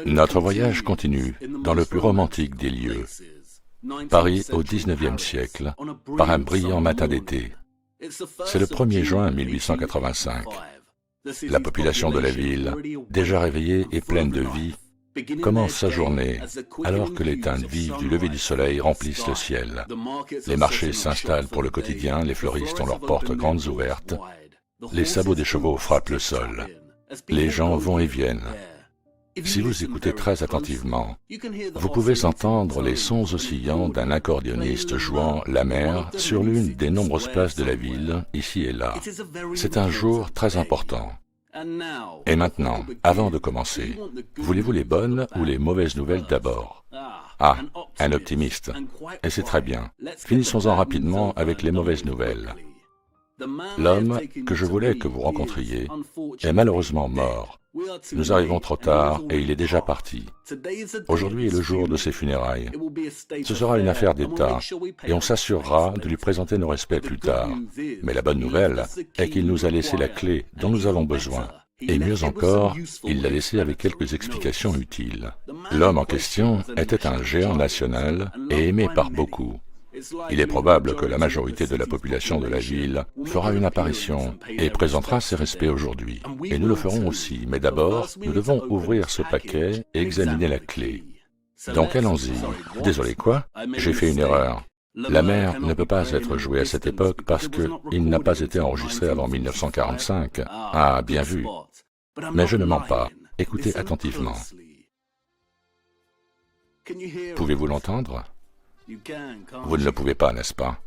Notre voyage continue dans le plus romantique des lieux, Paris au XIXe siècle, par un brillant matin d'été. C'est le 1er juin 1885. La population de la ville, déjà réveillée et pleine de vie, commence sa journée alors que les teintes vives du lever du soleil remplissent le ciel. Les marchés s'installent pour le quotidien, les fleuristes ont leurs portes grandes ouvertes, les sabots des chevaux frappent le sol. Les gens vont et viennent. Si vous écoutez très attentivement, vous pouvez entendre les sons oscillants d'un accordéoniste jouant la mer sur l'une des nombreuses places de la ville, ici et là. C'est un jour très important. Et maintenant, avant de commencer, voulez-vous les bonnes ou les mauvaises nouvelles d'abord? Ah, un optimiste. Et c'est très bien. Finissons-en rapidement avec les mauvaises nouvelles. L'homme que je voulais que vous rencontriez est malheureusement mort. Nous arrivons trop tard et il est déjà parti. Aujourd'hui est le jour de ses funérailles. Ce sera une affaire d'État et on s'assurera de lui présenter nos respects plus tard. Mais la bonne nouvelle est qu'il nous a laissé la clé dont nous avons besoin. Et mieux encore, il l'a laissé avec quelques explications utiles. L'homme en question était un géant national et aimé par beaucoup. Il est probable que la majorité de la population de la ville fera une apparition et présentera ses respects aujourd'hui. Et nous le ferons aussi, mais d'abord, nous devons ouvrir ce paquet et examiner la clé. Donc allons-y. Désolé quoi? J'ai fait une erreur. La mer ne peut pas être jouée à cette époque parce qu'il n'a pas été enregistré avant 1945. Ah, bien vu. Mais je ne mens pas. Écoutez attentivement. Pouvez-vous l'entendre? Vous ne le pouvez pas, n'est-ce pas?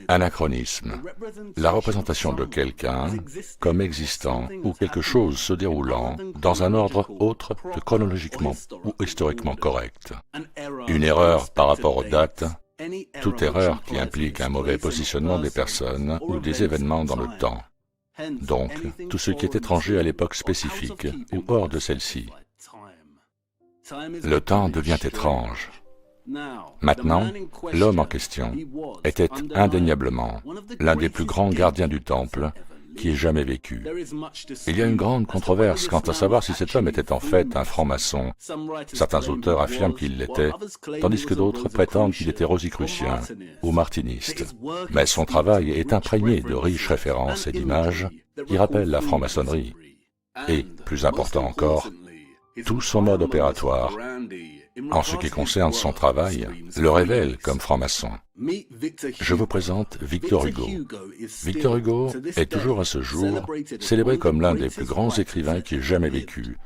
Anachronisme. La représentation de quelqu'un comme existant ou quelque chose se déroulant dans un ordre autre que chronologiquement ou historiquement correct. Une erreur par rapport aux dates, toute erreur qui implique un mauvais positionnement des personnes ou des événements dans le temps. Donc, tout ce qui est étranger à l'époque spécifique ou hors de celle-ci. Le temps devient étrange. Maintenant, l'homme en question était indéniablement l'un des plus grands gardiens du temple qui ait jamais vécu. Il y a une grande controverse quant à savoir si cet homme était en fait un franc-maçon. Certains auteurs affirment qu'il l'était, tandis que d'autres prétendent qu'il était rosicrucien ou martiniste. Mais son travail est imprégné de riches références et d'images qui rappellent la franc-maçonnerie. Et, plus important encore, tout son mode opératoire, en ce qui concerne son travail, le révèle comme franc-maçon. Je vous présente Victor Hugo. Victor Hugo est toujours à ce jour célébré comme l'un des plus grands écrivains qui ait jamais vécu,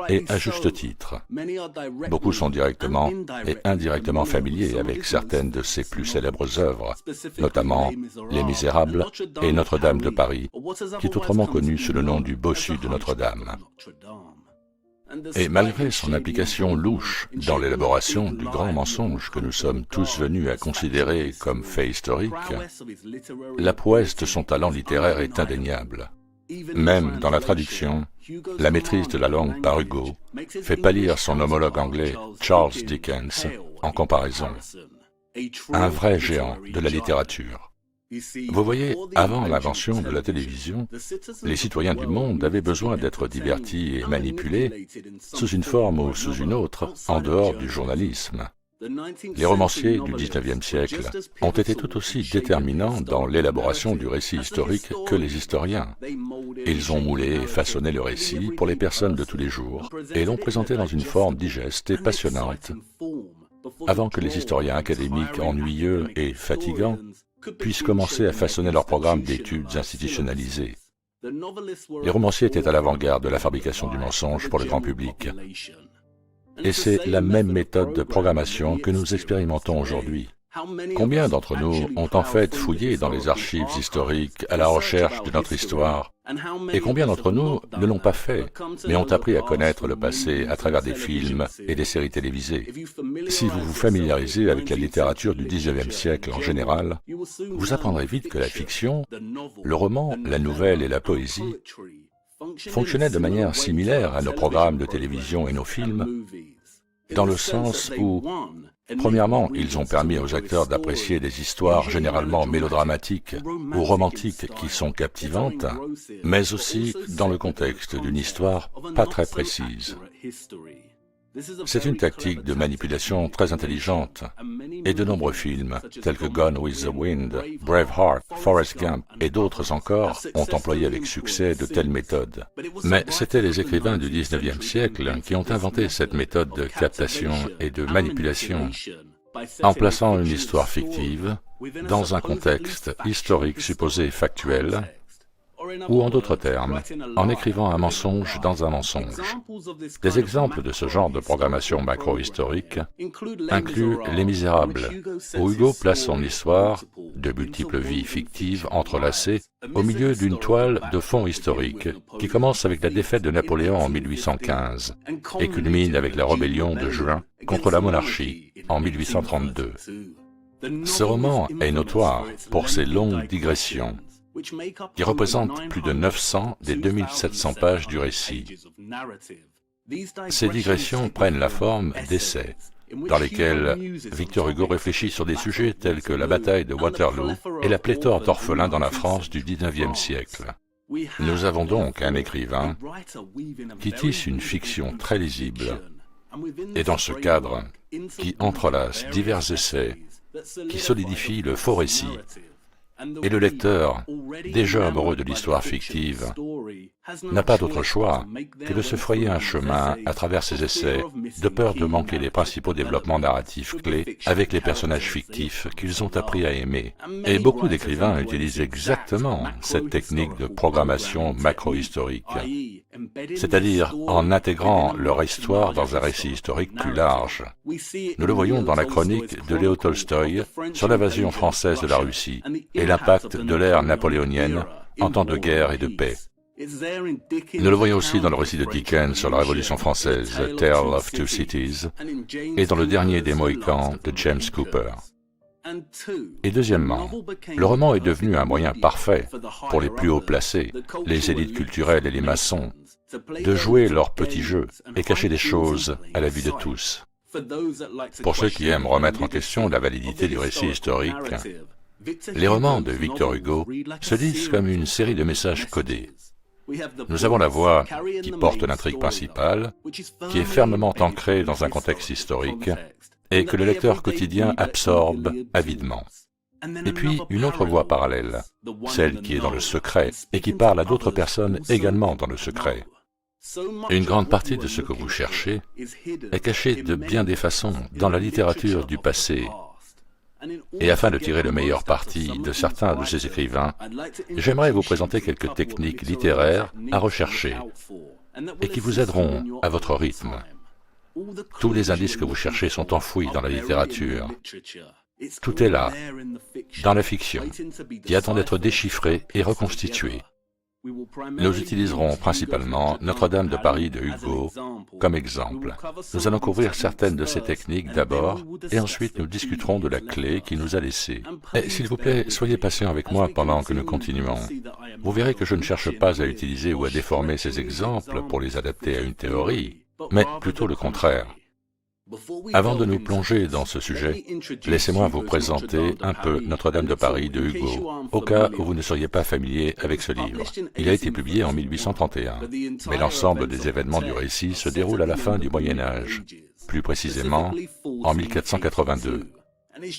et à juste titre. Beaucoup sont directement et indirectement familiers avec certaines de ses plus célèbres œuvres, notamment Les Misérables et Notre-Dame de Paris, qui est autrement connu sous le nom du Bossu de Notre-Dame. Et malgré son implication louche dans l'élaboration du grand mensonge que nous sommes tous venus à considérer comme fait historique, la prouesse de son talent littéraire est indéniable. Même dans la traduction, la maîtrise de la langue par Hugo fait pâlir son homologue anglais Charles Dickens en comparaison. Un vrai géant de la littérature. Vous voyez, avant l'invention de la télévision, les citoyens du monde avaient besoin d'être divertis et manipulés, sous une forme ou sous une autre, en dehors du journalisme. Les romanciers du XIXe siècle ont été tout aussi déterminants dans l'élaboration du récit historique que les historiens. Ils ont moulé et façonné le récit pour les personnes de tous les jours et l'ont présenté dans une forme digeste et passionnante, avant que les historiens académiques ennuyeux et fatigants puissent commencer à façonner leur programme d'études institutionnalisées. Les romanciers étaient à l'avant-garde de la fabrication du mensonge pour le grand public. Et c'est la même méthode de programmation que nous expérimentons aujourd'hui. Combien d'entre nous ont en fait fouillé dans les archives historiques à la recherche de notre histoire, et combien d'entre nous ne l'ont pas fait, mais ont appris à connaître le passé à travers des films et des séries télévisées? Si vous vous familiarisez avec la littérature du XIXe siècle en général, vous apprendrez vite que la fiction, le roman, la nouvelle et la poésie fonctionnaient de manière similaire à nos programmes de télévision et nos films, dans le sens où Premièrement, ils ont permis aux acteurs d'apprécier des histoires généralement mélodramatiques ou romantiques qui sont captivantes, mais aussi dans le contexte d'une histoire pas très précise. C'est une tactique de manipulation très intelligente, et de nombreux films, tels que Gone with the Wind, Braveheart, Forrest Gump et d'autres encore, ont employé avec succès de telles méthodes. Mais c'étaient les écrivains du XIXe siècle qui ont inventé cette méthode de captation et de manipulation, en plaçant une histoire fictive dans un contexte historique supposé factuel, ou en d'autres termes, en écrivant un mensonge dans un mensonge. Des exemples de ce genre de programmation macro-historique incluent Les Misérables, où Hugo place son histoire, de multiples vies fictives entrelacées, au milieu d'une toile de fond historique qui commence avec la défaite de Napoléon en 1815 et culmine avec la rébellion de juin contre la monarchie en 1832. Ce roman est notoire pour ses longues digressions, qui représentent plus de 900 des 2700 pages du récit. Ces digressions prennent la forme d'essais, dans lesquels Victor Hugo réfléchit sur des sujets tels que la bataille de Waterloo et la pléthore d'orphelins dans la France du XIXe siècle. Nous avons donc un écrivain qui tisse une fiction très lisible, et dans ce cadre, qui entrelace divers essais, qui solidifient le faux récit. Et le lecteur, déjà amoureux de l'histoire fictive, n'a pas d'autre choix que de se frayer un chemin à travers ces essais, de peur de manquer les principaux développements narratifs clés avec les personnages fictifs qu'ils ont appris à aimer. Et beaucoup d'écrivains utilisent exactement cette technique de programmation macro-historique, c'est-à-dire en intégrant leur histoire dans un récit historique plus large. Nous le voyons dans la chronique de Léo Tolstoï sur l'invasion française de la Russie et l'impact de l'ère napoléonienne en temps de guerre et de paix. Nous le voyons aussi dans le récit de Dickens sur la Révolution française, The Tale of Two Cities, et dans le dernier des Mohicans de James Cooper. Et deuxièmement, le roman est devenu un moyen parfait pour les plus haut placés, les élites culturelles et les maçons, de jouer leur petit jeu et cacher des choses à la vue de tous. Pour ceux qui aiment remettre en question la validité du récit historique, les romans de Victor Hugo se lisent comme une série de messages codés. Nous avons la voix qui porte l'intrigue principale, qui est fermement ancrée dans un contexte historique, et que le lecteur quotidien absorbe avidement. Et puis, une autre voix parallèle, celle qui est dans le secret, et qui parle à d'autres personnes également dans le secret. Une grande partie de ce que vous cherchez est cachée de bien des façons dans la littérature du passé. Et afin de tirer le meilleur parti de certains de ces écrivains, j'aimerais vous présenter quelques techniques littéraires à rechercher et qui vous aideront à votre rythme. Tous les indices que vous cherchez sont enfouis dans la littérature. Tout est là, dans la fiction, qui attend d'être déchiffré et reconstitué. Nous utiliserons principalement Notre-Dame de Paris de Hugo comme exemple. Nous allons couvrir certaines de ces techniques d'abord, et ensuite nous discuterons de la clé qu'il nous a laissée. Et s'il vous plaît, soyez patient avec moi pendant que nous continuons. Vous verrez que je ne cherche pas à utiliser ou à déformer ces exemples pour les adapter à une théorie, mais plutôt le contraire. Avant de nous plonger dans ce sujet, laissez-moi vous présenter un peu Notre-Dame de Paris de Hugo, au cas où vous ne seriez pas familier avec ce livre. Il a été publié en 1831, mais l'ensemble des événements du récit se déroule à la fin du Moyen Âge, plus précisément en 1482.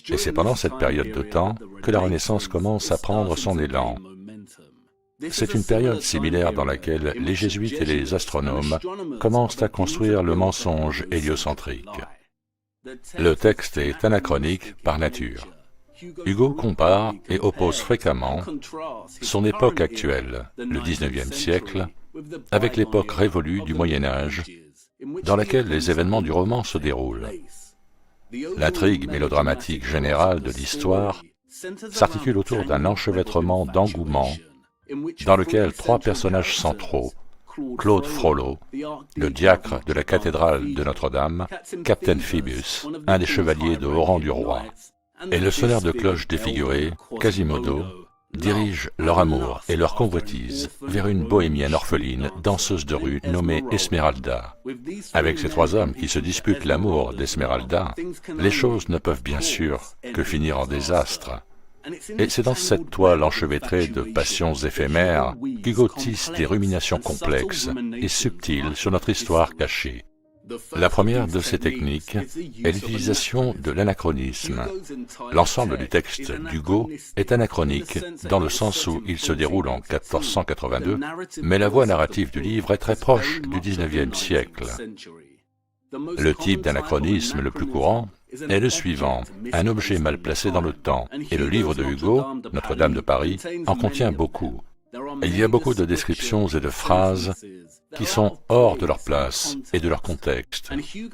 Et c'est pendant cette période de temps que la Renaissance commence à prendre son élan. C'est une période similaire dans laquelle les jésuites et les astronomes commencent à construire le mensonge héliocentrique. Le texte est anachronique par nature. Hugo compare et oppose fréquemment son époque actuelle, le XIXe siècle, avec l'époque révolue du Moyen Âge, dans laquelle les événements du roman se déroulent. L'intrigue mélodramatique générale de l'histoire s'articule autour d'un enchevêtrement d'engouement dans lequel trois personnages centraux, Claude Frollo, le diacre de la cathédrale de Notre-Dame, Captain Phoebus, un des chevaliers de haut rang du roi, et le sonneur de cloche défiguré, Quasimodo, dirigent leur amour et leur convoitise vers une bohémienne orpheline, danseuse de rue nommée Esmeralda. Avec ces trois hommes qui se disputent l'amour d'Esmeralda, les choses ne peuvent bien sûr que finir en désastre. Et c'est dans cette toile enchevêtrée de passions éphémères qu'Hugo tisse des ruminations complexes et subtiles sur notre histoire cachée. La première de ces techniques est l'utilisation de l'anachronisme. L'ensemble du texte d'Hugo est anachronique dans le sens où il se déroule en 1482, mais la voie narrative du livre est très proche du XIXe siècle. Le type d'anachronisme le plus courant est le suivant, un objet mal placé dans le temps, et le livre de Hugo, Notre-Dame de Paris, en contient beaucoup. Il y a beaucoup de descriptions et de phrases qui sont hors de leur place et de leur contexte.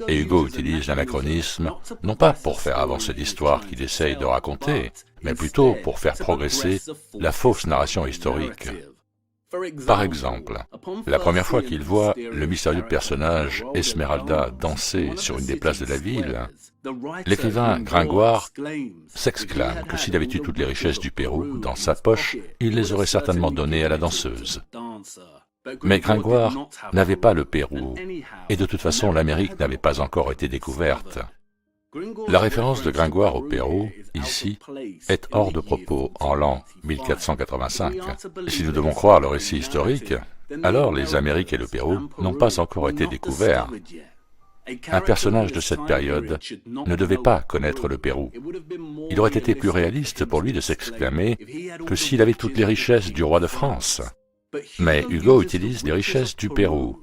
Et Hugo utilise l'anachronisme non pas pour faire avancer l'histoire qu'il essaye de raconter, mais plutôt pour faire progresser la fausse narration historique. Par exemple, la première fois qu'il voit le mystérieux personnage Esmeralda danser sur une des places de la ville, l'écrivain Gringoire s'exclame que s'il avait eu toutes les richesses du Pérou dans sa poche, il les aurait certainement données à la danseuse. Mais Gringoire n'avait pas le Pérou, et de toute façon l'Amérique n'avait pas encore été découverte. La référence de Gringoire au Pérou, ici, est hors de propos en l'an 1485. Si nous devons croire le récit historique, alors les Amériques et le Pérou n'ont pas encore été découverts. Un personnage de cette période ne devait pas connaître le Pérou. Il aurait été plus réaliste pour lui de s'exclamer que s'il avait toutes les richesses du roi de France. Mais Hugo utilise les richesses du Pérou,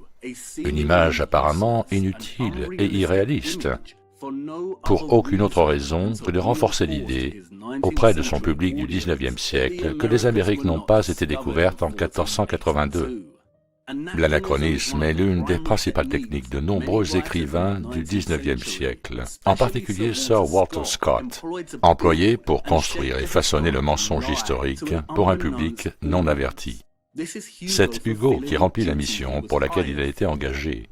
une image apparemment inutile et irréaliste, pour aucune autre raison que de renforcer l'idée, auprès de son public du XIXe siècle, que les Amériques n'ont pas été découvertes en 1482. L'anachronisme est l'une des principales techniques de nombreux écrivains du XIXe siècle, en particulier Sir Walter Scott, employé pour construire et façonner le mensonge historique pour un public non averti. C'est Hugo qui remplit la mission pour laquelle il a été engagé.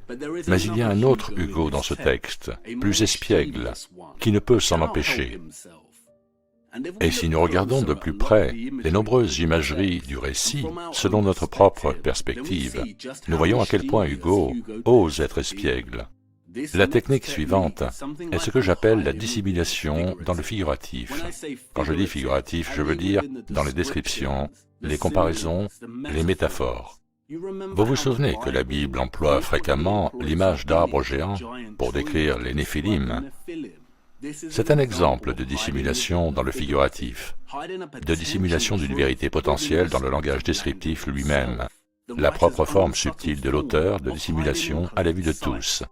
Mais il y a un autre Hugo dans ce texte, plus espiègle, qui ne peut s'en empêcher. Et si nous regardons de plus près les nombreuses imageries du récit, selon notre propre perspective, nous voyons à quel point Hugo ose être espiègle. La technique suivante est ce que j'appelle la dissimulation dans le figuratif. Quand je dis figuratif, je veux dire dans les descriptions, les comparaisons, les métaphores. Vous vous souvenez que la Bible emploie fréquemment l'image d'arbres géants pour décrire les Néphilim. C'est un exemple de dissimulation dans le figuratif, de dissimulation d'une vérité potentielle dans le langage descriptif lui-même, la propre forme subtile de l'auteur de dissimulation à la vue de tous.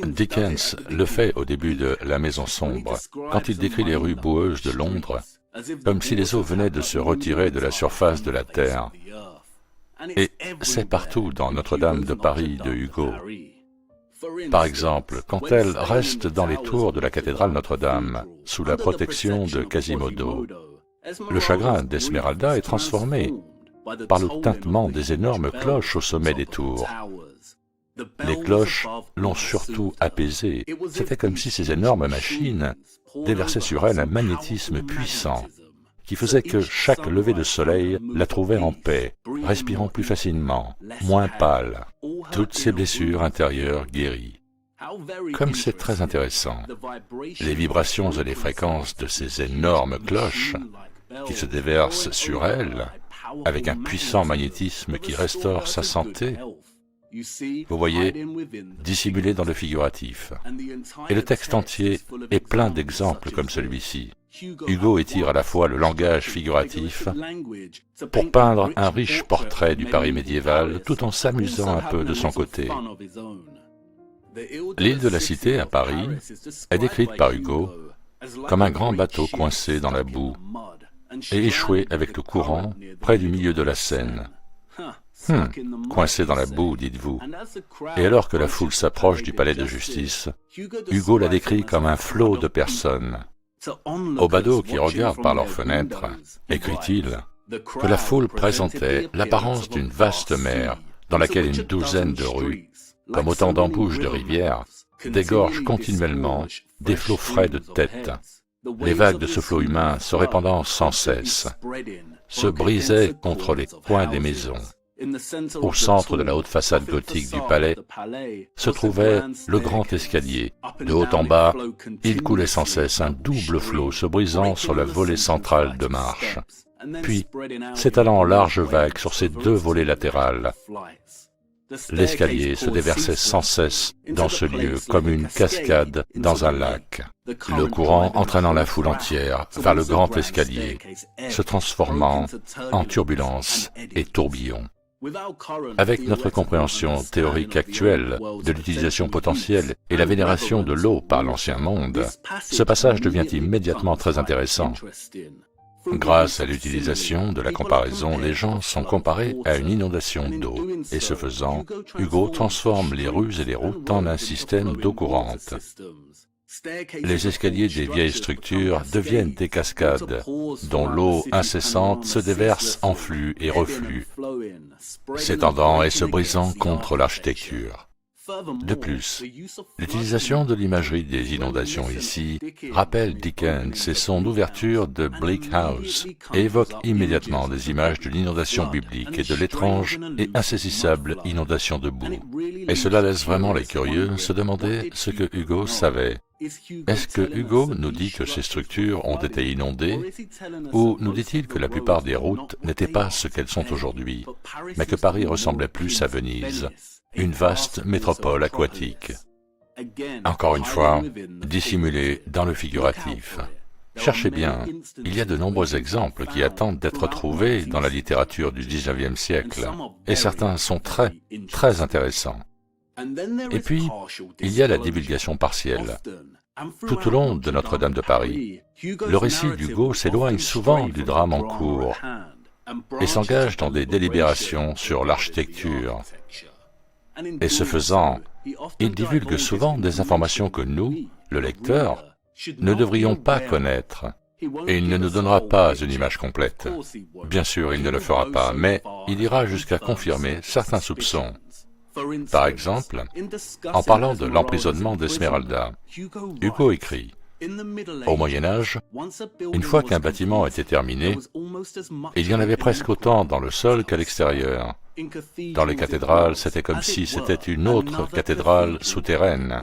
Dickens le fait au début de La Maison sombre, quand il décrit les rues boueuses de Londres, comme si les eaux venaient de se retirer de la surface de la terre. Et c'est partout dans Notre-Dame de Paris de Hugo. Par exemple, quand elle reste dans les tours de la cathédrale Notre-Dame, sous la protection de Quasimodo, le chagrin d'Esmeralda est transformé par le tintement des énormes cloches au sommet des tours. Les cloches l'ont surtout apaisée. C'était comme si ces énormes machines déversaient sur elle un magnétisme puissant qui faisait que chaque lever de soleil la trouvait en paix, respirant plus facilement, moins pâle, toutes ses blessures intérieures guéries. Comme c'est très intéressant, les vibrations et les fréquences de ces énormes cloches qui se déversent sur elle, avec un puissant magnétisme qui restaure sa santé, vous voyez, dissimulé dans le figuratif. Et le texte entier est plein d'exemples comme celui-ci. Hugo étire à la fois le langage figuratif pour peindre un riche portrait du Paris médiéval tout en s'amusant un peu de son côté. L'île de la Cité à Paris est décrite par Hugo comme un grand bateau coincé dans la boue et échoué avec le courant près du milieu de la Seine. Coincé dans la boue, dites-vous. Et alors que la foule s'approche du palais de justice, Hugo la décrit comme un flot de personnes. Aux badauds qui regardent par leurs fenêtres, écrit-il, que la foule présentait l'apparence d'une vaste mer dans laquelle une douzaine de rues, comme autant d'embouches de rivières, dégorgent continuellement des flots frais de têtes, les vagues de ce flot humain se répandant sans cesse. se brisaient contre les coins des maisons. Au centre de la haute façade gothique du palais se trouvait le grand escalier. De haut en bas, il coulait sans cesse un double flot se brisant sur la volée centrale de marche, puis s'étalant en large vague sur ses deux volées latérales. L'escalier se déversait sans cesse dans ce lieu comme une cascade dans un lac, le courant entraînant la foule entière vers le grand escalier, se transformant en turbulence et tourbillon. Avec notre compréhension théorique actuelle de l'utilisation potentielle et la vénération de l'eau par l'ancien monde, ce passage devient immédiatement très intéressant. Grâce à l'utilisation de la comparaison, les gens sont comparés à une inondation d'eau, et ce faisant, Hugo transforme les rues et les routes en un système d'eau courante. Les escaliers des vieilles structures deviennent des cascades, dont l'eau incessante se déverse en flux et reflux, s'étendant et se brisant contre l'architecture. De plus, l'utilisation de l'imagerie des inondations ici rappelle Dickens et son ouverture de Bleak House et évoque immédiatement des images de l'inondation biblique et de l'étrange et insaisissable inondation de boue. Et cela laisse vraiment les curieux se demander ce que Hugo savait. Est-ce que Hugo nous dit que ces structures ont été inondées, ou nous dit-il que la plupart des routes n'étaient pas ce qu'elles sont aujourd'hui, mais que Paris ressemblait plus à Venise, une vaste métropole aquatique? Encore une fois, dissimulé dans le figuratif. Cherchez bien, il y a de nombreux exemples qui attendent d'être trouvés dans la littérature du XIXe siècle, et certains sont très intéressants. Et puis, il y a la divulgation partielle. Tout au long de Notre-Dame de Paris, le récit d'Hugo s'éloigne souvent du drame en cours et s'engage dans des délibérations sur l'architecture. Et ce faisant, il divulgue souvent des informations que nous, le lecteur, ne devrions pas connaître. Et il ne nous donnera pas une image complète. Bien sûr, il ne le fera pas, mais il ira jusqu'à confirmer certains soupçons. Par exemple, en parlant de l'emprisonnement d'Esmeralda, Hugo écrit « Au Moyen-Âge, une fois qu'un bâtiment était terminé, il y en avait presque autant dans le sol qu'à l'extérieur. Dans les cathédrales, c'était comme si c'était une autre cathédrale souterraine,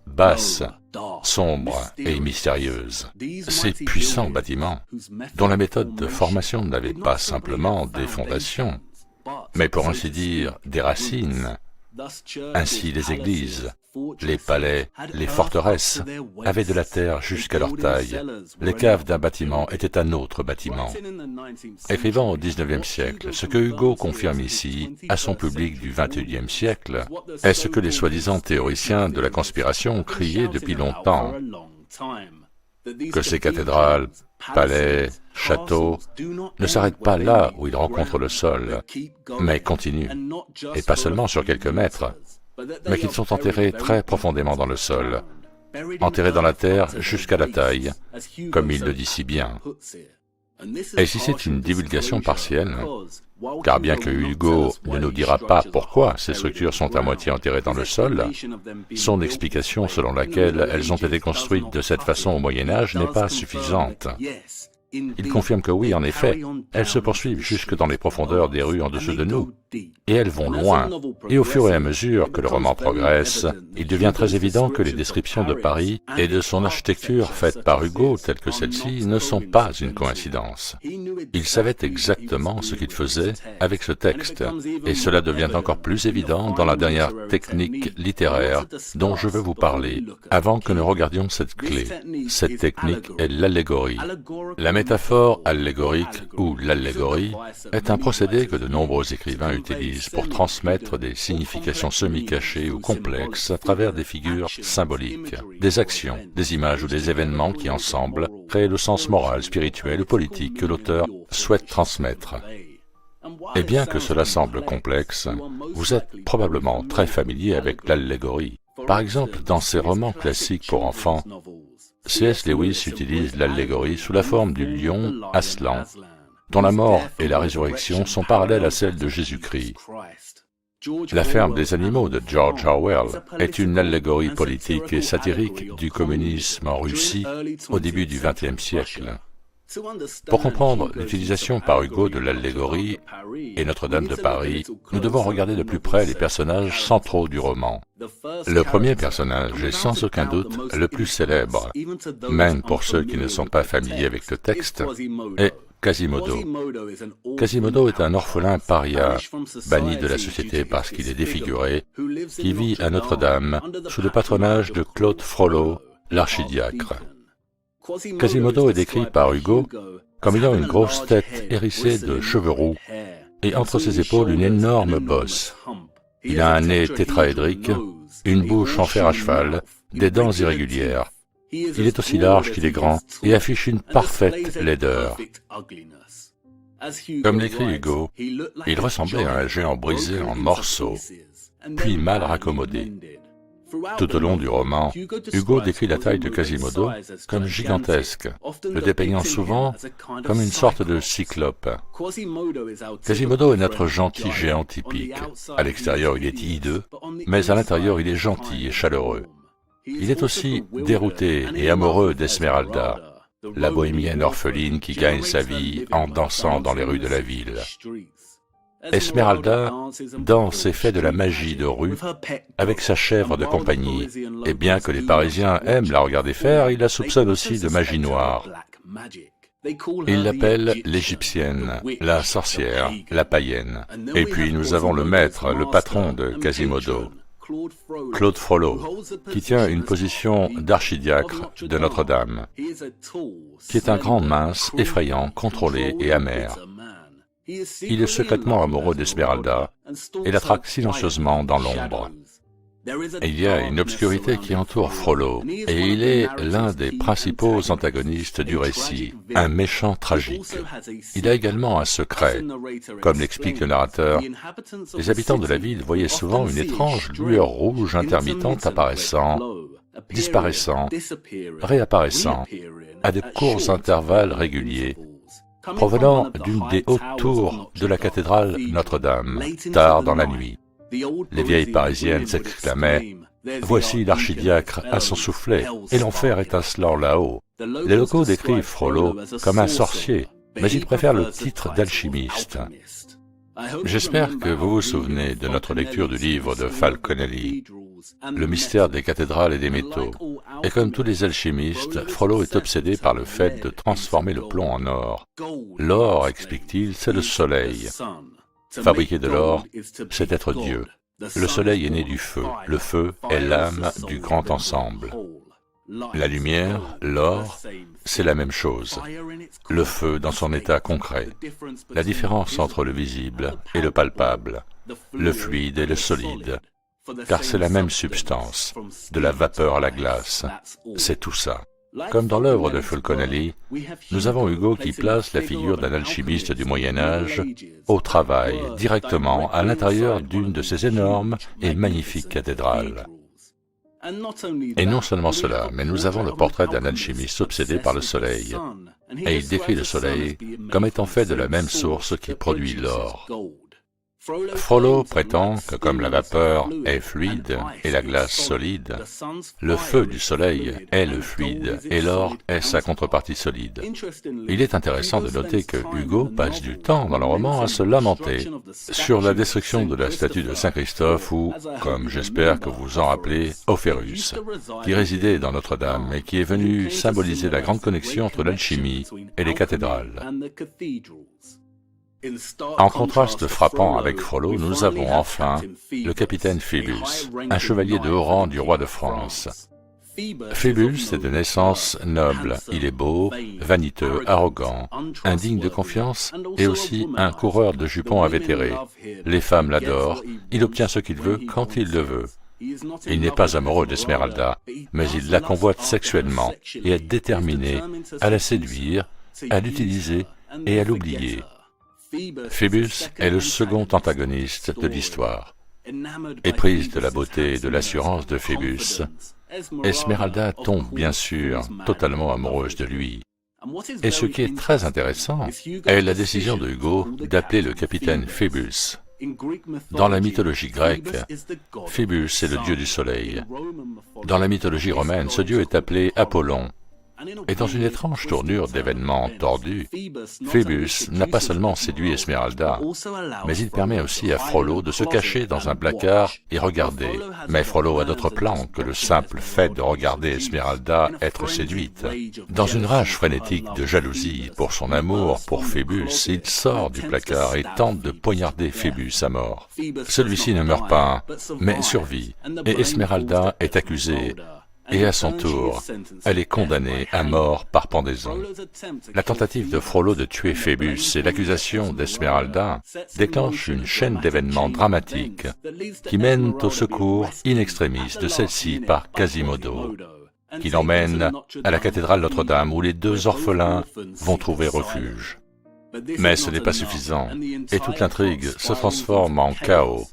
basse, sombre et mystérieuse. Ces puissants bâtiments, dont la méthode de formation n'avait pas simplement des fondations, mais pour ainsi dire des racines. Ainsi les églises, les palais, les forteresses avaient de la terre jusqu'à leur taille. Les caves d'un bâtiment étaient un autre bâtiment. Écrivant au XIXe siècle, ce que Hugo confirme ici à son public du XXIe siècle est ce que les soi-disant théoriciens de la conspiration criaient depuis longtemps, que ces cathédrales, palais, châteaux ne s'arrêtent pas là où ils rencontrent le sol, mais continuent, et pas seulement sur quelques mètres, mais qu'ils sont enterrés très profondément dans le sol, enterrés dans la terre jusqu'à la taille, comme il le dit si bien. Et si c'est une divulgation partielle, car bien que Hugo ne nous dira pas pourquoi ces structures sont à moitié enterrées dans le sol, son explication selon laquelle elles ont été construites de cette façon au Moyen-Âge n'est pas suffisante. Il confirme que oui, en effet, elles se poursuivent jusque dans les profondeurs des rues en dessous de nous, et elles vont loin. Et au fur et à mesure que le roman progresse, il devient très évident que les descriptions de Paris et de son architecture faites par Hugo, telles que celles-ci, ne sont pas une coïncidence. Il savait exactement ce qu'il faisait avec ce texte, et cela devient encore plus évident dans la dernière technique littéraire dont je veux vous parler, avant que nous regardions cette clé. Cette technique est l'allégorie. La métaphore allégorique ou l'allégorie est un procédé que de nombreux écrivains utilisent pour transmettre des significations semi-cachées ou complexes à travers des figures symboliques, des actions, des images ou des événements qui ensemble créent le sens moral, spirituel ou politique que l'auteur souhaite transmettre. Et bien que cela semble complexe, vous êtes probablement très familier avec l'allégorie. Par exemple, dans ses romans classiques pour enfants, C.S. Lewis utilise l'allégorie sous la forme du lion Aslan, dont la mort et la résurrection sont parallèles à celles de Jésus-Christ. La ferme des animaux de George Orwell est une allégorie politique et satirique du communisme en Russie au début du XXe siècle. Pour comprendre l'utilisation par Hugo de l'allégorie et Notre-Dame de Paris, nous devons regarder de plus près les personnages centraux du roman. Le premier personnage est sans aucun doute le plus célèbre, même pour ceux qui ne sont pas familiers avec le texte, est Quasimodo. Quasimodo est un orphelin paria, banni de la société parce qu'il est défiguré, qui vit à Notre-Dame sous le patronage de Claude Frollo, l'archidiacre. Quasimodo est décrit par Hugo comme ayant une grosse tête hérissée de cheveux roux et entre ses épaules une énorme bosse. Il a un nez tétraédrique, une bouche en fer à cheval, des dents irrégulières. Il est aussi large qu'il est grand et affiche une parfaite laideur. Comme l'écrit Hugo, il ressemblait à un géant brisé en morceaux, puis mal raccommodé. Tout au long du roman, Hugo décrit la taille de Quasimodo comme gigantesque, le dépeignant souvent comme une sorte de cyclope. Quasimodo est notre gentil géant typique. À l'extérieur, il est hideux, mais à l'intérieur, il est gentil et chaleureux. Il est aussi dérouté et amoureux d'Esmeralda, la bohémienne orpheline qui gagne sa vie en dansant dans les rues de la ville. Esmeralda danse et fait de la magie de rue avec sa chèvre de compagnie, et bien que les Parisiens aiment la regarder faire, ils la soupçonnent aussi de magie noire. Ils l'appellent l'Égyptienne, la sorcière, la païenne. Et puis nous avons le maître, le patron de Quasimodo, Claude Frollo, qui tient une position d'archidiacre de Notre-Dame, qui est un grand mince, effrayant, contrôlé et amer. Il est secrètement amoureux d'Esmeralda et la traque silencieusement dans l'ombre. Il y a une obscurité qui entoure Frollo, et il est l'un des principaux antagonistes du récit, un méchant tragique. Il a également un secret. Comme l'explique le narrateur, les habitants de la ville voyaient souvent une étrange lueur rouge intermittente apparaissant, disparaissant, réapparaissant, à de courts intervalles réguliers, provenant d'une des hautes tours de la cathédrale Notre-Dame, tard dans la nuit. Les vieilles parisiennes s'exclamaient « Voici l'archidiacre à son soufflet, et l'enfer étincelant là-haut ». Les locaux décrivent Frollo comme un sorcier, mais ils préfèrent le titre d'alchimiste. J'espère que vous vous souvenez de notre lecture du livre de Falconelli, Le mystère des cathédrales et des métaux. Et comme tous les alchimistes, Frollo est obsédé par le fait de transformer le plomb en or. L'or, explique-t-il, c'est le soleil. Fabriquer de l'or, c'est être Dieu. Le soleil est né du feu. Le feu est l'âme du grand ensemble. La lumière, l'or, c'est la même chose. Le feu dans son état concret. La différence entre le visible et le palpable, le fluide et le solide. Car c'est la même substance, de la vapeur à la glace. C'est tout ça. Comme dans l'œuvre de Falconelli, nous avons Hugo qui place la figure d'un alchimiste du Moyen-Âge au travail, directement à l'intérieur d'une de ces énormes et magnifiques cathédrales. Et non seulement cela, mais nous avons le portrait d'un alchimiste obsédé par le soleil, et il décrit le soleil comme étant fait de la même source qui produit l'or. Frollo prétend que comme la vapeur est fluide et la glace solide, le feu du soleil est le fluide et l'or est sa contrepartie solide. Il est intéressant de noter que Hugo passe du temps dans le roman à se lamenter sur la destruction de la statue de Saint-Christophe ou, comme j'espère que vous vous en rappelez, Ophérus, qui résidait dans Notre-Dame et qui est venu symboliser la grande connexion entre l'alchimie et les cathédrales. En contraste frappant avec Frollo, nous avons enfin le capitaine Phoebus, un chevalier de haut rang du roi de France. Phoebus est de naissance noble, il est beau, vaniteux, arrogant, indigne de confiance et aussi un coureur de jupons invétéré. Les femmes l'adorent, il obtient ce qu'il veut quand il le veut. Il n'est pas amoureux d'Esmeralda, mais il la convoite sexuellement et est déterminé à la séduire, à l'utiliser et à l'oublier. Phoebus est le second antagoniste de l'histoire. Éprise de la beauté et de l'assurance de Phoebus, Esmeralda tombe bien sûr totalement amoureuse de lui. Et ce qui est très intéressant est la décision de Hugo d'appeler le capitaine Phoebus. Dans la mythologie grecque, Phoebus est le dieu du soleil. Dans la mythologie romaine, ce dieu est appelé Apollon. Et dans une étrange tournure d'événements tordus, Phébus n'a pas seulement séduit Esmeralda, mais il permet aussi à Frollo de se cacher dans un placard et regarder. Mais Frollo a d'autres plans que le simple fait de regarder Esmeralda être séduite. Dans une rage frénétique de jalousie pour son amour pour Phébus, il sort du placard et tente de poignarder Phébus à mort. Celui-ci ne meurt pas, mais survit, et Esmeralda est accusée. Et à son tour, elle est condamnée à mort par pendaison. La tentative de Frollo de tuer Phébus et l'accusation d'Esmeralda déclenchent une chaîne d'événements dramatiques qui mènent au secours in extremis de celle-ci par Quasimodo, qui l'emmène à la cathédrale Notre-Dame où les deux orphelins vont trouver refuge. Mais ce n'est pas suffisant, et toute l'intrigue se transforme en chaos.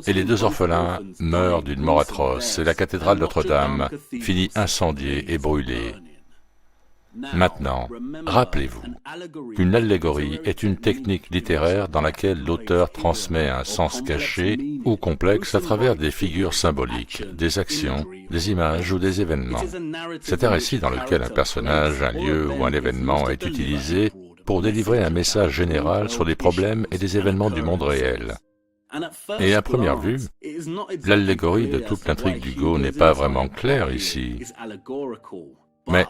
Et les deux orphelins meurent d'une mort atroce, et la cathédrale Notre-Dame finit incendiée et brûlée. Maintenant, rappelez-vous qu'une allégorie est une technique littéraire dans laquelle l'auteur transmet un sens caché ou complexe à travers des figures symboliques, des actions, des images ou des événements. C'est un récit dans lequel un personnage, un lieu ou un événement est utilisé pour délivrer un message général sur des problèmes et des événements du monde réel. Et à première vue, l'allégorie de toute l'intrigue d'Hugo n'est pas vraiment claire ici. Mais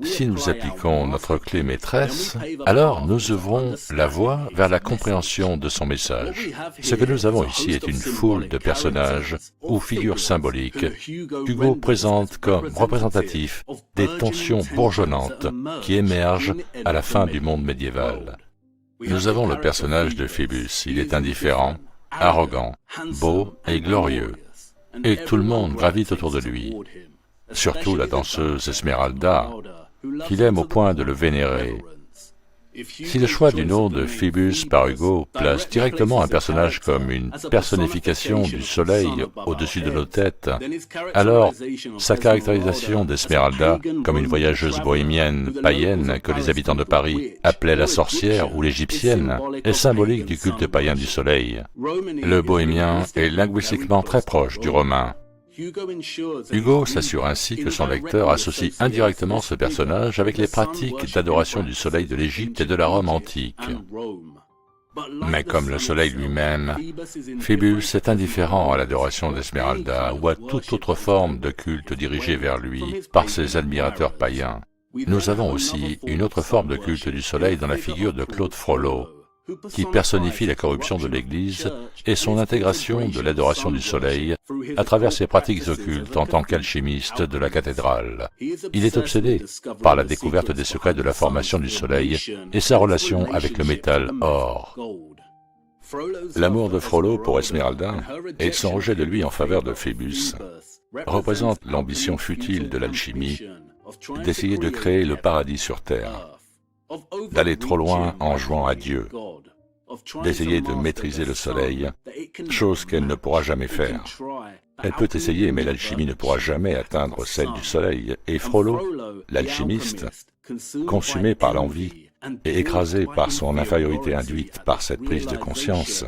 si nous appliquons notre clé maîtresse, alors nous ouvrons la voie vers la compréhension de son message. Ce que nous avons ici est une foule de personnages ou figures symboliques qu'Hugo présente comme représentatifs des tensions bourgeonnantes qui émergent à la fin du monde médiéval. Nous avons le personnage de Phébus. Il est indifférent, arrogant, beau et glorieux, et tout le monde gravite autour de lui, surtout la danseuse Esmeralda, qu'il aime au point de le vénérer. Si le choix du nom de Phébus par Hugo place directement un personnage comme une personnification du soleil au-dessus de nos têtes, alors sa caractérisation d'Esmeralda comme une voyageuse bohémienne païenne que les habitants de Paris appelaient la sorcière ou l'égyptienne est symbolique du culte païen du soleil. Le bohémien est linguistiquement très proche du romain. Hugo s'assure ainsi que son lecteur associe indirectement ce personnage avec les pratiques d'adoration du soleil de l'Égypte et de la Rome antique. Mais comme le soleil lui-même, Phébus est indifférent à l'adoration d'Esmeralda ou à toute autre forme de culte dirigée vers lui par ses admirateurs païens. Nous avons aussi une autre forme de culte du soleil dans la figure de Claude Frollo, qui personnifie la corruption de l'Église et son intégration de l'adoration du soleil à travers ses pratiques occultes en tant qu'alchimiste de la cathédrale. Il est obsédé par la découverte des secrets de la formation du soleil et sa relation avec le métal or. L'amour de Frollo pour Esmeralda et son rejet de lui en faveur de Phébus représentent l'ambition futile de l'alchimie d'essayer de créer le paradis sur terre, d'aller trop loin en jouant à Dieu, d'essayer de maîtriser le soleil, chose qu'elle ne pourra jamais faire. Elle peut essayer, mais l'alchimie ne pourra jamais atteindre celle du soleil, et Frollo, l'alchimiste, consumé par l'envie et écrasé par son infériorité induite par cette prise de conscience,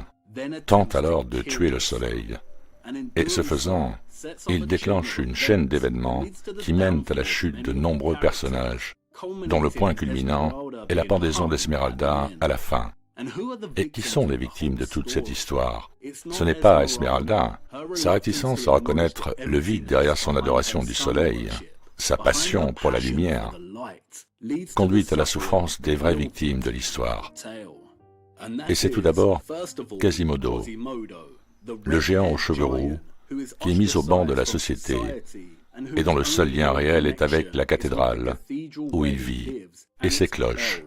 tente alors de tuer le soleil. Et ce faisant, il déclenche une chaîne d'événements qui mènent à la chute de nombreux personnages, dont le point culminant est la pendaison d'Esmeralda à la fin. Et qui sont les victimes de toute cette histoire? Ce n'est pas Esmeralda. Sa réticence à reconnaître le vide derrière son adoration du soleil, sa passion pour la lumière, conduit à la souffrance des vraies victimes de l'histoire. Et c'est tout d'abord Quasimodo, le géant aux cheveux roux, qui est mis au banc de la société et dont le seul lien réel est avec la cathédrale où il vit et ses cloches.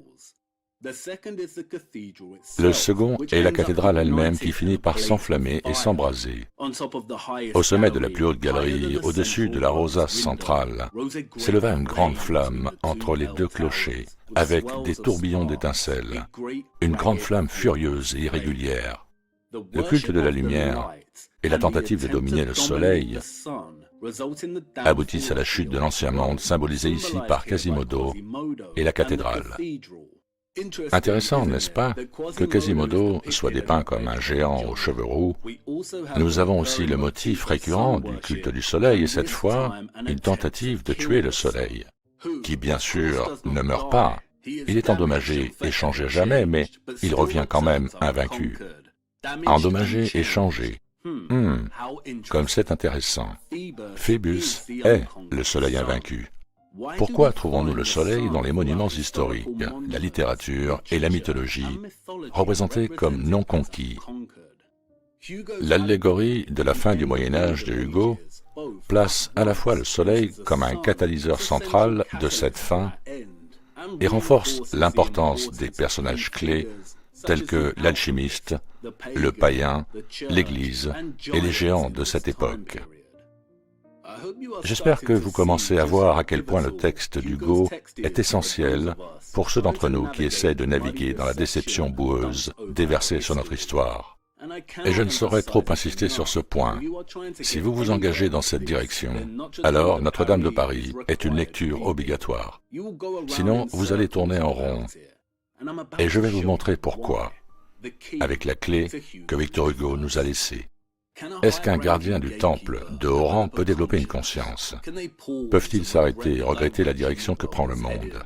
Le second est la cathédrale elle-même qui finit par s'enflammer et s'embraser. Au sommet de la plus haute galerie, au-dessus de la rosace centrale, s'éleva une grande flamme entre les deux clochers, avec des tourbillons d'étincelles, une grande flamme furieuse et irrégulière. Le culte de la lumière et la tentative de dominer le soleil aboutissent à la chute de l'ancien monde, symbolisé ici par Quasimodo et la cathédrale. Intéressant, n'est-ce pas, que Quasimodo soit dépeint comme un géant aux cheveux roux. Nous avons aussi le motif récurrent du culte du soleil, et cette fois, une tentative de tuer le soleil. qui bien sûr ne meurt pas. Il est endommagé et changé à jamais, mais il revient quand même invaincu. Endommagé et changé. Comme c'est intéressant. Phébus est le soleil invaincu. Pourquoi trouvons-nous le soleil dans les monuments historiques, la littérature et la mythologie, représentés comme non conquis? L'allégorie de la fin du Moyen-Âge de Hugo place à la fois le soleil comme un catalyseur central de cette fin et renforce l'importance des personnages clés tels que l'alchimiste, le païen, l'Église et les géants de cette époque. J'espère que vous commencez à voir à quel point le texte d'Hugo est essentiel pour ceux d'entre nous qui essaient de naviguer dans la déception boueuse déversée sur notre histoire. Et je ne saurais trop insister sur ce point. Si vous vous engagez dans cette direction, alors Notre-Dame de Paris est une lecture obligatoire. Sinon, vous allez tourner en rond. Et je vais vous montrer pourquoi, avec la clé que Victor Hugo nous a laissée. Est-ce qu'un gardien du temple de haut rang peut développer une conscience? Peuvent-ils s'arrêter et regretter la direction que prend le monde?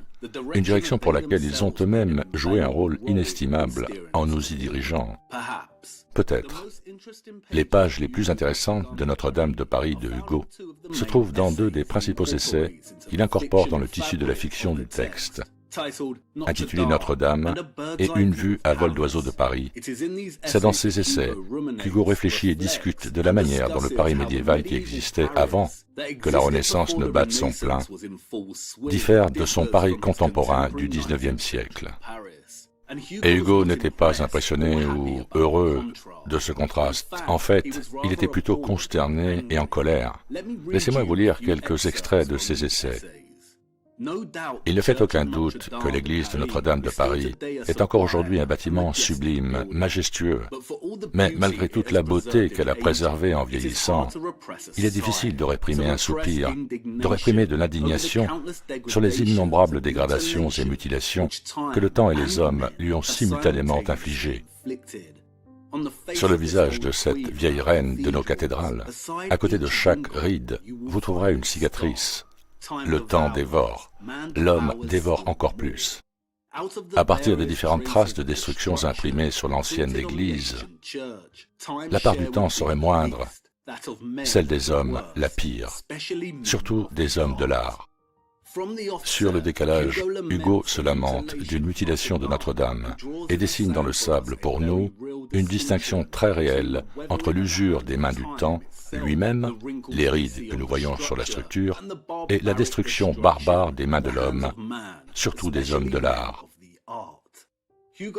Une direction pour laquelle ils ont eux-mêmes joué un rôle inestimable en nous y dirigeant. Peut-être. Les pages les plus intéressantes de Notre-Dame de Paris de Hugo se trouvent dans deux des principaux essais qu'il incorpore dans le tissu de la fiction du texte, intitulé Notre-Dame et Une vue à vol d'oiseau de Paris. C'est dans ces essais qu'Hugo réfléchit et discute de la manière dont le Paris médiéval qui existait avant que la Renaissance ne batte son plein diffère de son Paris contemporain du XIXe siècle. Et Hugo n'était pas impressionné ou heureux de ce contraste. En fait, il était plutôt consterné et en colère. Laissez-moi vous lire quelques extraits de ces essais. Il ne fait aucun doute que l'église de Notre-Dame de Paris est encore aujourd'hui un bâtiment sublime, majestueux, mais malgré toute la beauté qu'elle a préservée en vieillissant, il est difficile de réprimer un soupir, de réprimer de l'indignation sur les innombrables dégradations et mutilations que le temps et les hommes lui ont simultanément infligées. Sur le visage de cette vieille reine de nos cathédrales, à côté de chaque ride, vous trouverez une cicatrice. Le temps dévore, l'homme dévore encore plus. À partir des différentes traces de destructions imprimées sur l'ancienne église, la part du temps serait moindre, celle des hommes la pire, surtout des hommes de l'art. Sur le décalage, Hugo se lamente d'une mutilation de Notre-Dame et dessine dans le sable pour nous une distinction très réelle entre l'usure des mains du temps lui-même, les rides que nous voyons sur la structure, et la destruction barbare des mains de l'homme, surtout des hommes de l'art.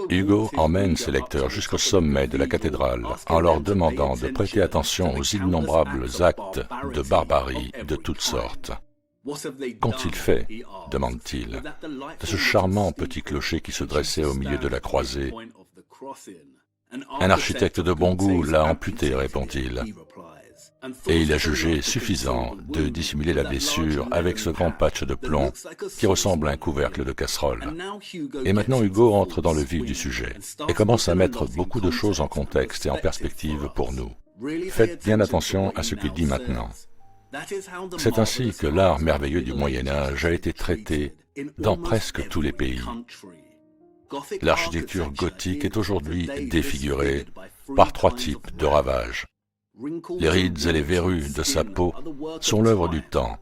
Hugo emmène ses lecteurs jusqu'au sommet de la cathédrale en leur demandant de prêter attention aux innombrables actes de barbarie de toutes sortes. Qu'ont-ils fait, demande-t-il, de ce charmant petit clocher qui se dressait au milieu de la croisée? Un architecte de bon goût l'a amputé, répond-il. Et il a jugé suffisant de dissimuler la blessure avec ce grand patch de plomb qui ressemble à un couvercle de casserole. Et maintenant Hugo entre dans le vif du sujet et commence à mettre beaucoup de choses en contexte et en perspective pour nous. Faites bien attention à ce qu'il dit maintenant. C'est ainsi que l'art merveilleux du Moyen-Âge a été traité dans presque tous les pays. L'architecture gothique est aujourd'hui défigurée par trois types de ravages. Les rides et les verrues de sa peau sont l'œuvre du temps.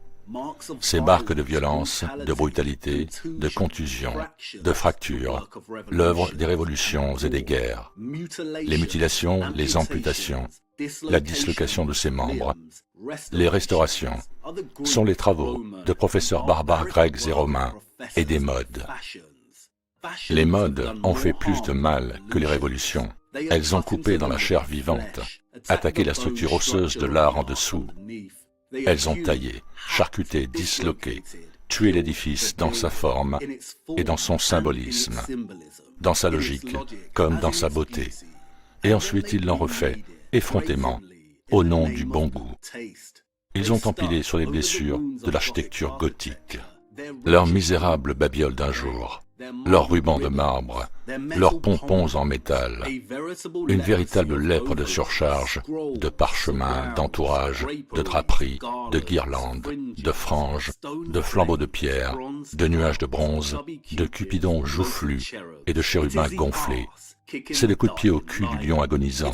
Ces marques de violence, de brutalité, de contusion, de fracture, l'œuvre des révolutions et des guerres. Les mutilations, les amputations, la dislocation de ses membres, les restaurations sont les travaux de professeurs barbares grecs et romains et des modes. Les modes ont fait plus de mal que les révolutions. Elles ont coupé dans la chair vivante, attaqué la structure osseuse de l'art en dessous. Elles ont taillé, charcuté, disloqué, tué l'édifice dans sa forme et dans son symbolisme, dans sa logique comme dans sa beauté. Et ensuite ils l'ont refait, effrontément, au nom du bon goût. Ils ont empilé sur les blessures de l'architecture gothique. Leur misérable babiole d'un jour leurs rubans de marbre, leurs pompons en métal, une véritable lèpre de surcharge, de parchemin, d'entourage, de draperies, de guirlandes, de franges, de flambeaux de pierre, de nuages de bronze, de cupidons joufflus et de chérubins gonflés. C'est le coup de pied au cul du lion agonisant.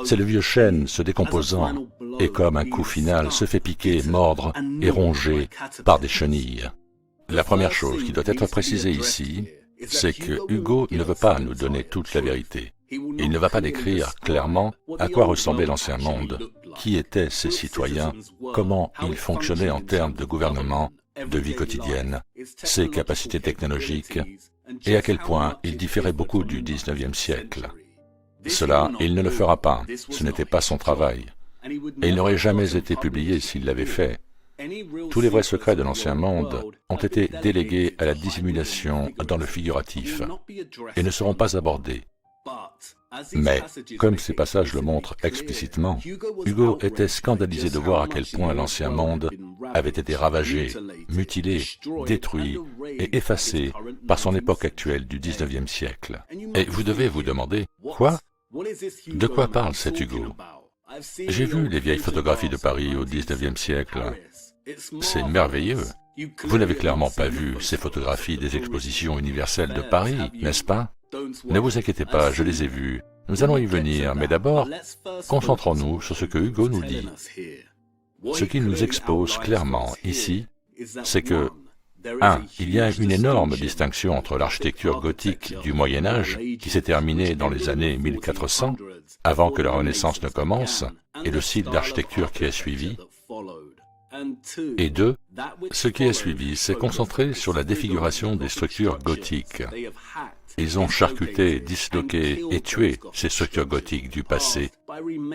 C'est le vieux chêne se décomposant et comme un coup final se fait piquer, mordre et ronger par des chenilles. La première chose qui doit être précisée ici, c'est que Hugo ne veut pas nous donner toute la vérité. Il ne va pas décrire clairement à quoi ressemblait l'ancien monde, qui étaient ses citoyens, comment ils fonctionnaient en termes de gouvernement, de vie quotidienne, ses capacités technologiques, et à quel point il différait beaucoup du XIXe siècle. Cela, il ne le fera pas, ce n'était pas son travail, et il n'aurait jamais été publié s'il l'avait fait. Tous les vrais secrets de l'ancien monde ont été délégués à la dissimulation dans le figuratif et ne seront pas abordés. Mais, comme ces passages le montrent explicitement, Hugo était scandalisé de voir à quel point l'ancien monde avait été ravagé, mutilé, détruit et effacé par son époque actuelle du XIXe siècle. Et vous devez vous demander, quoi? De quoi parle cet Hugo? J'ai vu les vieilles photographies de Paris au XIXe siècle. C'est merveilleux. Vous n'avez clairement pas vu ces photographies des expositions universelles de Paris, n'est-ce pas? Ne vous inquiétez pas, je les ai vues. Nous allons y venir, mais d'abord, concentrons-nous sur ce que Hugo nous dit. Ce qu'il nous expose clairement ici, c'est que 1. Il y a une énorme distinction entre l'architecture gothique du Moyen-Âge, qui s'est terminée dans les années 1400, avant que la Renaissance ne commence, et le style d'architecture qui a suivi. Et 2. Ce qui a suivi s'est concentré sur la défiguration des structures gothiques. Ils ont charcuté, disloqué et tué ces structures gothiques du passé,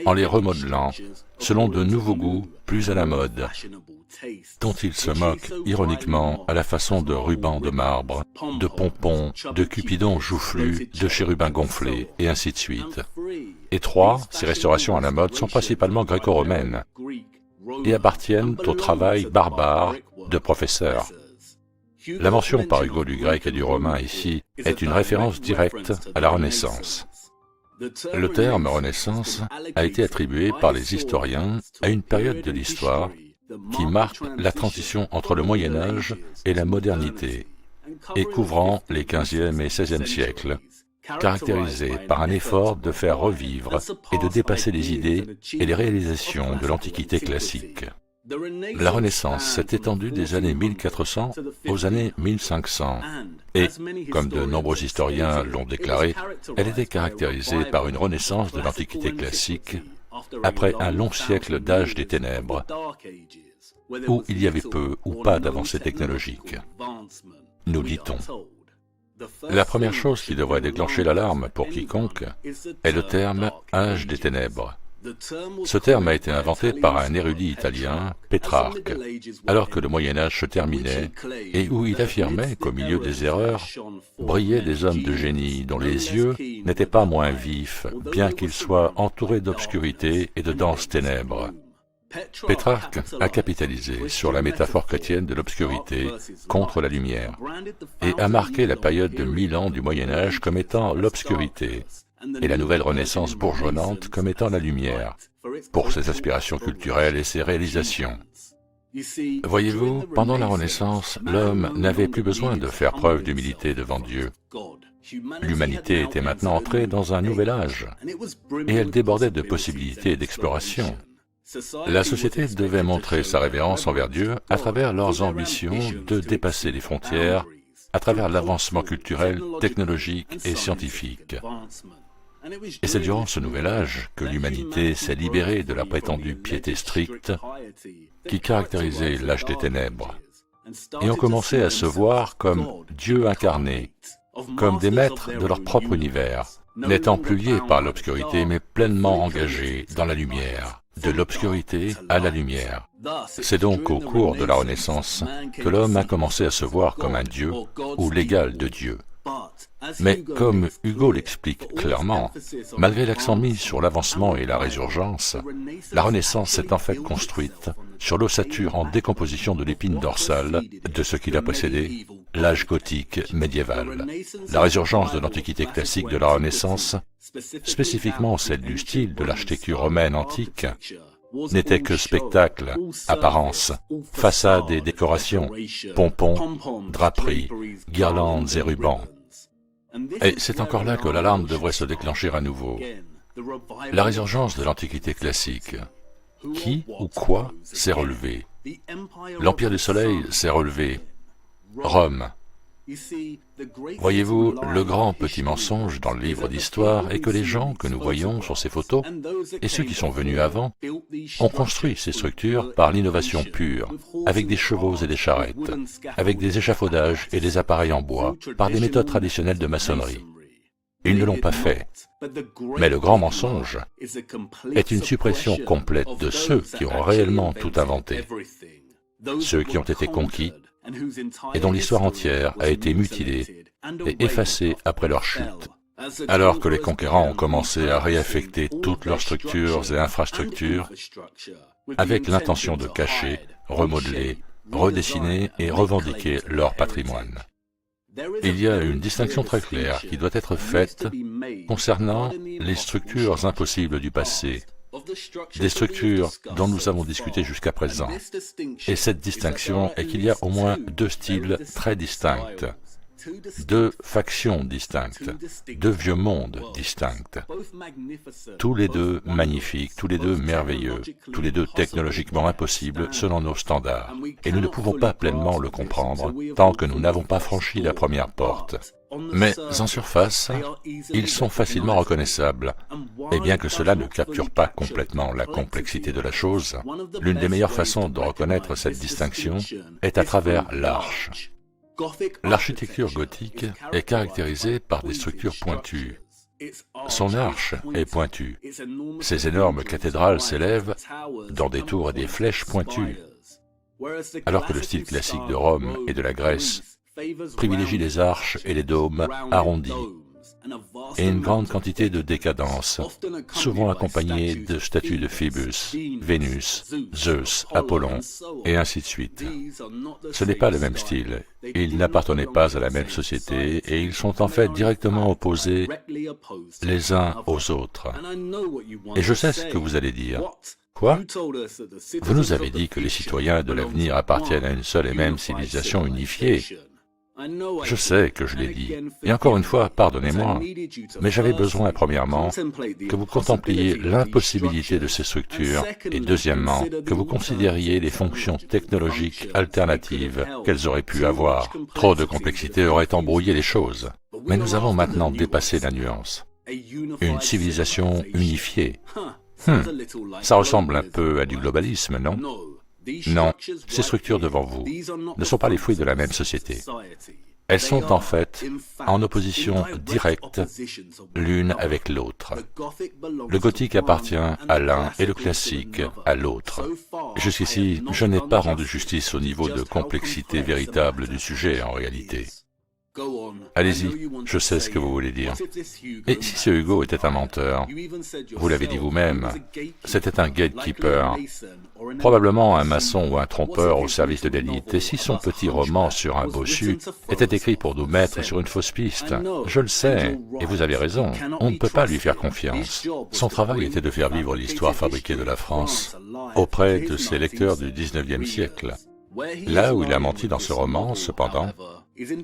en les remodelant selon de nouveaux goûts plus à la mode, dont ils se moquent ironiquement à la façon de rubans de marbre, de pompons, de cupidons joufflus, de chérubins gonflés, et ainsi de suite. Et 3. Ces restaurations à la mode sont principalement gréco-romaines et appartiennent au travail barbare de professeurs. La mention par Hugo du grec et du romain ici est une référence directe à la Renaissance. Le terme Renaissance a été attribué par les historiens à une période de l'histoire qui marque la transition entre le Moyen Âge et la modernité, et couvrant les XVe et XVIe siècles, caractérisée par un effort de faire revivre et de dépasser les idées et les réalisations de l'Antiquité classique. La Renaissance s'est étendue des années 1400 aux années 1500 et, comme de nombreux historiens l'ont déclaré, elle était caractérisée par une renaissance de l'Antiquité classique après un long siècle d'âge des ténèbres, où il y avait peu ou pas d'avancées technologiques, nous dit-on. La première chose qui devrait déclencher l'alarme pour quiconque est le terme « âge des ténèbres ». Ce terme a été inventé par un érudit italien, Pétrarque, alors que le Moyen-Âge se terminait et où il affirmait qu'au milieu des erreurs brillaient des hommes de génie dont les yeux n'étaient pas moins vifs, bien qu'ils soient entourés d'obscurité et de denses ténèbres. Pétrarque a capitalisé sur la métaphore chrétienne de l'obscurité contre la lumière et a marqué la période de 1000 ans du Moyen-Âge comme étant l'obscurité et la nouvelle Renaissance bourgeonnante comme étant la lumière, pour ses aspirations culturelles et ses réalisations. Voyez-vous, pendant la Renaissance, l'homme n'avait plus besoin de faire preuve d'humilité devant Dieu. L'humanité était maintenant entrée dans un nouvel âge, et elle débordait de possibilités et d'exploration. La société devait montrer sa révérence envers Dieu à travers leurs ambitions de dépasser les frontières, à travers l'avancement culturel, technologique et scientifique. Et c'est durant ce nouvel âge que l'humanité s'est libérée de la prétendue piété stricte qui caractérisait l'âge des ténèbres, et ont commencé à se voir comme Dieu incarné, comme des maîtres de leur propre univers, n'étant plus liés par l'obscurité mais pleinement engagés dans la lumière, de l'obscurité à la lumière. C'est donc au cours de la Renaissance que l'homme a commencé à se voir comme un Dieu ou l'égal de Dieu. Mais comme Hugo l'explique clairement, malgré l'accent mis sur l'avancement et la résurgence, la Renaissance s'est en fait construite sur l'ossature en décomposition de l'épine dorsale de ce qui l'a précédé, l'âge gothique médiéval. La résurgence de l'Antiquité classique de la Renaissance, spécifiquement celle du style de l'architecture romaine antique, n'était que spectacle, apparence, façade et décoration, pompons, draperies, guirlandes et rubans. Et c'est encore là que l'alarme devrait se déclencher à nouveau. La résurgence de l'Antiquité classique. Qui ou quoi s'est relevé? L'Empire du Soleil s'est relevé. Rome. Voyez-vous, le grand petit mensonge dans le livre d'histoire est que les gens que nous voyons sur ces photos, et ceux qui sont venus avant, ont construit ces structures par l'innovation pure, avec des chevaux et des charrettes, avec des échafaudages et des appareils en bois, par des méthodes traditionnelles de maçonnerie. Ils ne l'ont pas fait. Mais le grand mensonge est une suppression complète de ceux qui ont réellement tout inventé, ceux qui ont été conquis et dont l'histoire entière a été mutilée et effacée après leur chute, alors que les conquérants ont commencé à réaffecter toutes leurs structures et infrastructures avec l'intention de cacher, remodeler, redessiner et revendiquer leur patrimoine. Il y a une distinction très claire qui doit être faite concernant les structures impossibles du passé, des structures dont nous avons discuté jusqu'à présent. Et cette distinction est qu'il y a au moins deux styles très distincts, deux factions distinctes, deux vieux mondes distincts, tous les deux magnifiques, tous les deux merveilleux, tous les deux technologiquement impossibles selon nos standards. Et nous ne pouvons pas pleinement le comprendre tant que nous n'avons pas franchi la première porte. Mais en surface, ils sont facilement reconnaissables, et bien que cela ne capture pas complètement la complexité de la chose, l'une des meilleures façons de reconnaître cette distinction est à travers l'arche. L'architecture gothique est caractérisée par des structures pointues. Son arche est pointue. Ses énormes cathédrales s'élèvent dans des tours et des flèches pointues, alors que le style classique de Rome et de la Grèce privilégie les arches et les dômes arrondis, et une grande quantité de décadence, souvent accompagnée de statues de Phébus, Vénus, Zeus, Apollon, et ainsi de suite. Ce n'est pas le même style, ils n'appartenaient pas à la même société, et ils sont en fait directement opposés les uns aux autres. Et je sais ce que vous allez dire. Quoi? Vous nous avez dit que les citoyens de l'avenir appartiennent à une seule et même civilisation unifiée. Je sais que je l'ai dit, et encore une fois, pardonnez-moi, mais j'avais besoin, premièrement, que vous contempliez l'impossibilité de ces structures, et deuxièmement, que vous considériez les fonctions technologiques alternatives qu'elles auraient pu avoir. Trop de complexité aurait embrouillé les choses, mais nous avons maintenant dépassé la nuance. Une civilisation unifiée. Ça ressemble un peu à du globalisme, non? Non, ces structures devant vous ne sont pas les fruits de la même société. Elles sont en fait en opposition directe l'une avec l'autre. Le gothique appartient à l'un et le classique à l'autre. Jusqu'ici, je n'ai pas rendu justice au niveau de complexité véritable du sujet en réalité. Allez-y, je sais ce que vous voulez dire. Et si ce Hugo était un menteur? Vous l'avez dit vous-même, c'était un gatekeeper, probablement un maçon ou un trompeur au service de l'élite. Et si son petit roman sur un bossu était écrit pour nous mettre sur une fausse piste? Je le sais, et vous avez raison, on ne peut pas lui faire confiance. Son travail était de faire vivre l'histoire fabriquée de la France auprès de ses lecteurs du XIXe siècle. Là où il a menti dans ce roman, cependant,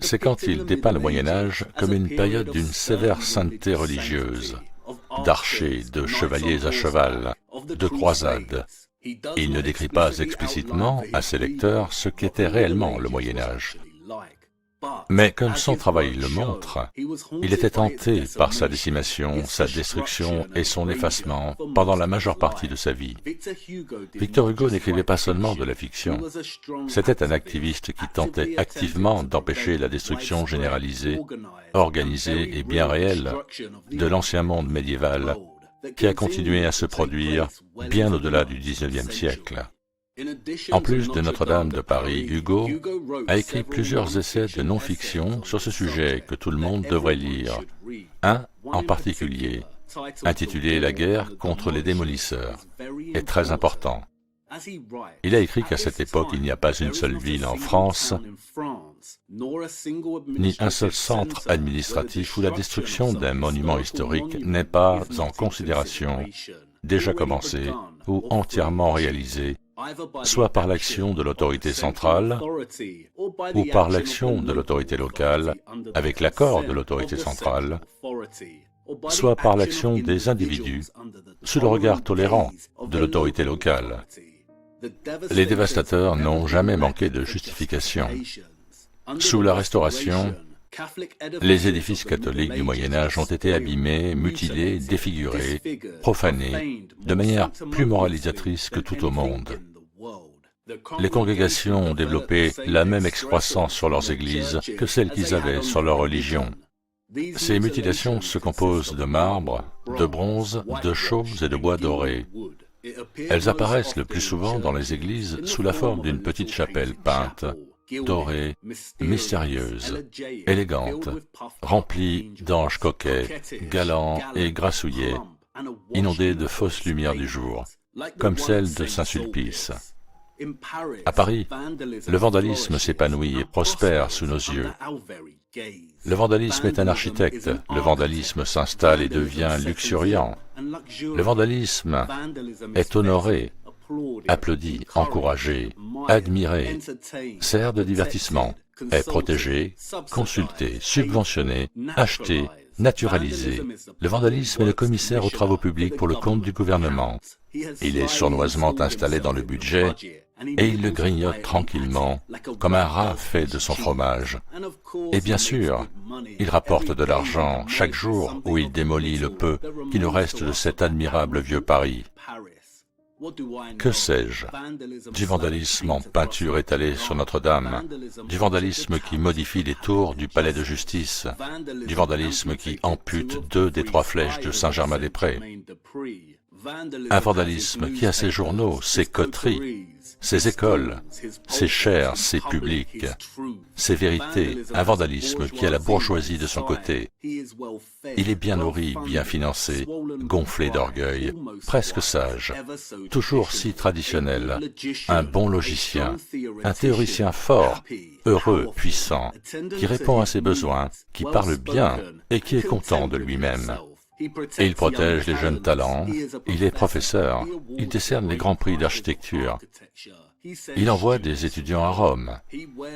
c'est quand il dépeint le Moyen-Âge comme une période d'une sévère sainteté religieuse, d'archers, de chevaliers à cheval, de croisades. Il ne décrit pas explicitement à ses lecteurs ce qu'était réellement le Moyen-Âge. Mais comme son travail le montre, il était hanté par sa décimation, sa destruction et son effacement pendant la majeure partie de sa vie. Victor Hugo n'écrivait pas seulement de la fiction, c'était un activiste qui tentait activement d'empêcher la destruction généralisée, organisée et bien réelle de l'ancien monde médiéval qui a continué à se produire bien au-delà du XIXe siècle. En plus de Notre-Dame de Paris, Hugo a écrit plusieurs essais de non-fiction sur ce sujet que tout le monde devrait lire. Un en particulier, intitulé « La guerre contre les démolisseurs », est très important. Il a écrit qu'à cette époque, il n'y a pas une seule ville en France, ni un seul centre administratif où la destruction d'un monument historique n'est pas en considération, déjà commencée ou entièrement réalisée, soit par l'action de l'autorité centrale ou par l'action de l'autorité locale, avec l'accord de l'autorité centrale, soit par l'action des individus, sous le regard tolérant de l'autorité locale. Les dévastateurs n'ont jamais manqué de justification. Sous la Restauration, les édifices catholiques du Moyen-Âge ont été abîmés, mutilés, défigurés, profanés, de manière plus moralisatrice que tout au monde. Les congrégations ont développé la même excroissance sur leurs églises que celle qu'ils avaient sur leur religion. Ces mutilations se composent de marbre, de bronze, de chaume et de bois doré. Elles apparaissent le plus souvent dans les églises sous la forme d'une petite chapelle peinte, dorée, mystérieuse, élégante, remplie d'anges coquets, galants et grassouillés, inondée de fausses lumières du jour, comme celle de Saint-Sulpice. À Paris, le vandalisme s'épanouit et prospère sous nos yeux. Le vandalisme est un architecte, le vandalisme s'installe et devient luxuriant. Le vandalisme est honoré, applaudi, encouragé, admiré, sert de divertissement, est protégé, consulté, subventionné, acheté, naturalisé. Le vandalisme est le commissaire aux travaux publics pour le compte du gouvernement. Il est sournoisement installé dans le budget et il le grignote tranquillement, comme un rat fait de son fromage. Et bien sûr, il rapporte de l'argent chaque jour où il démolit le peu qui nous reste de cet admirable vieux Paris. Que sais-je? Du vandalisme en peinture étalée sur Notre-Dame, du vandalisme qui modifie les tours du palais de justice, du vandalisme qui ampute 2 des 3 flèches de Saint-Germain-des-Prés, un vandalisme qui a ses journaux, ses coteries, ses écoles, ses chaires, ses publics, ses vérités, un vandalisme qui a la bourgeoisie de son côté. Il est bien nourri, bien financé, gonflé d'orgueil, presque sage, toujours si traditionnel, un bon logicien, un théoricien fort, heureux, puissant, qui répond à ses besoins, qui parle bien et qui est content de lui-même. Et il protège les jeunes talents, il est professeur, il décerne les grands prix d'architecture. Il envoie des étudiants à Rome,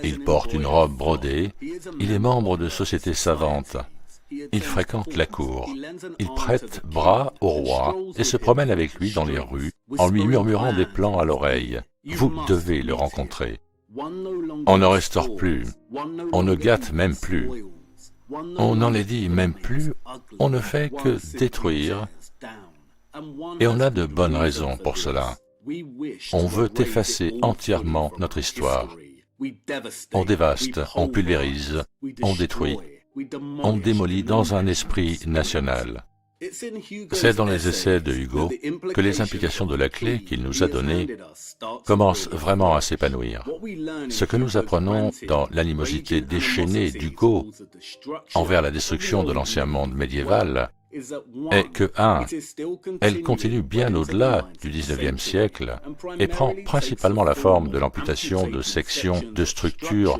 il porte une robe brodée, il est membre de sociétés savantes, il fréquente la cour, il prête bras au roi et se promène avec lui dans les rues en lui murmurant des plans à l'oreille. Vous devez le rencontrer. On ne restaure plus, on ne gâte même plus. On n'enlaidit même plus, on ne fait que détruire, et on a de bonnes raisons pour cela. On veut effacer entièrement notre histoire. On dévaste, on pulvérise, on détruit, on démolit dans un esprit national. C'est dans les essais de Hugo que les implications de la clé qu'il nous a donnée commencent vraiment à s'épanouir. Ce que nous apprenons dans l'animosité déchaînée d'Hugo envers la destruction de l'ancien monde médiéval est que, 1. Elle continue bien au-delà du XIXe siècle et prend principalement la forme de l'amputation de sections de structures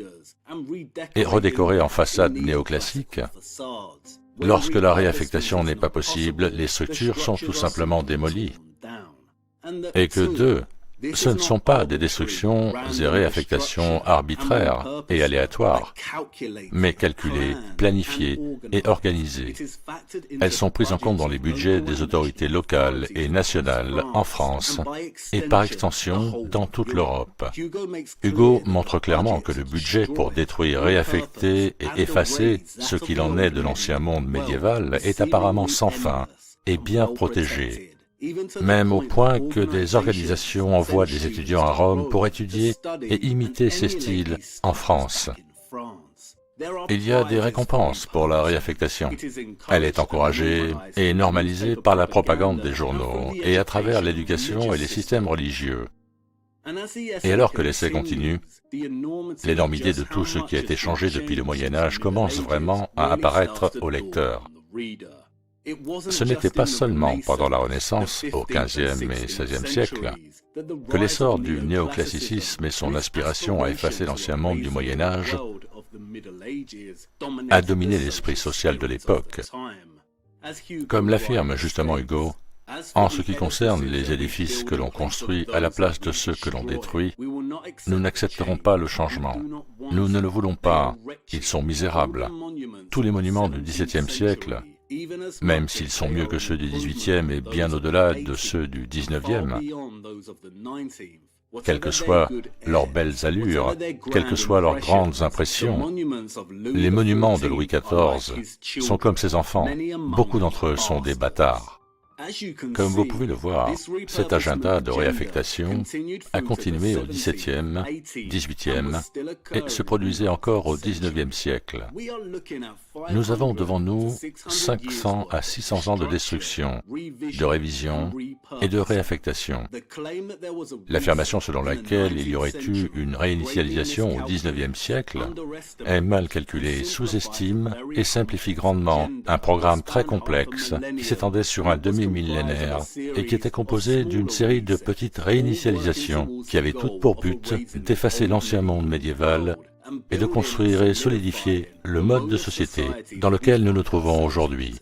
et redécorées en façade néoclassique. Lorsque la réaffectation n'est pas possible, les structures sont tout simplement démolies. Et que 2. Ce ne sont pas des destructions et réaffectations arbitraires et aléatoires, mais calculées, planifiées et organisées. Elles sont prises en compte dans les budgets des autorités locales et nationales en France et par extension dans toute l'Europe. Hugo montre clairement que le budget pour détruire, réaffecter et effacer ce qu'il en est de l'ancien monde médiéval est apparemment sans fin et bien protégé. Même au point que des organisations envoient des étudiants à Rome pour étudier et imiter ces styles en France. Il y a des récompenses pour la réaffectation. Elle est encouragée et normalisée par la propagande des journaux et à travers l'éducation et les systèmes religieux. Et alors que l'essai continue, l'énormité de tout ce qui a été changé depuis le Moyen-Âge commence vraiment à apparaître au lecteur. Ce n'était pas seulement pendant la Renaissance, au XVe et XVIe siècle, que l'essor du néoclassicisme et son aspiration à effacer l'ancien monde du Moyen Âge a dominé l'esprit social de l'époque. Comme l'affirme justement Hugo, en ce qui concerne les édifices que l'on construit à la place de ceux que l'on détruit, nous n'accepterons pas le changement. Nous ne le voulons pas. Ils sont misérables. Tous les monuments du XVIIe siècle, même s'ils sont mieux que ceux du XVIIIe et bien au-delà de ceux du XIXe, quelles que soient leurs belles allures, quelles que soient leurs grandes impressions, les monuments de Louis XIV sont comme ses enfants. Beaucoup d'entre eux sont des bâtards. Comme vous pouvez le voir, cet agenda de réaffectation a continué au XVIIe, XVIIIe et se produisait encore au XIXe siècle. Nous avons devant nous 500 à 600 ans de destruction, de révision et de réaffectation. L'affirmation selon laquelle il y aurait eu une réinitialisation au XIXe siècle est mal calculée, sous-estime et simplifie grandement un programme très complexe qui s'étendait sur un demi-millénaire et qui était composé d'une série de petites réinitialisations qui avaient toutes pour but d'effacer l'ancien monde médiéval et de construire et solidifier le mode de société dans lequel nous nous trouvons aujourd'hui.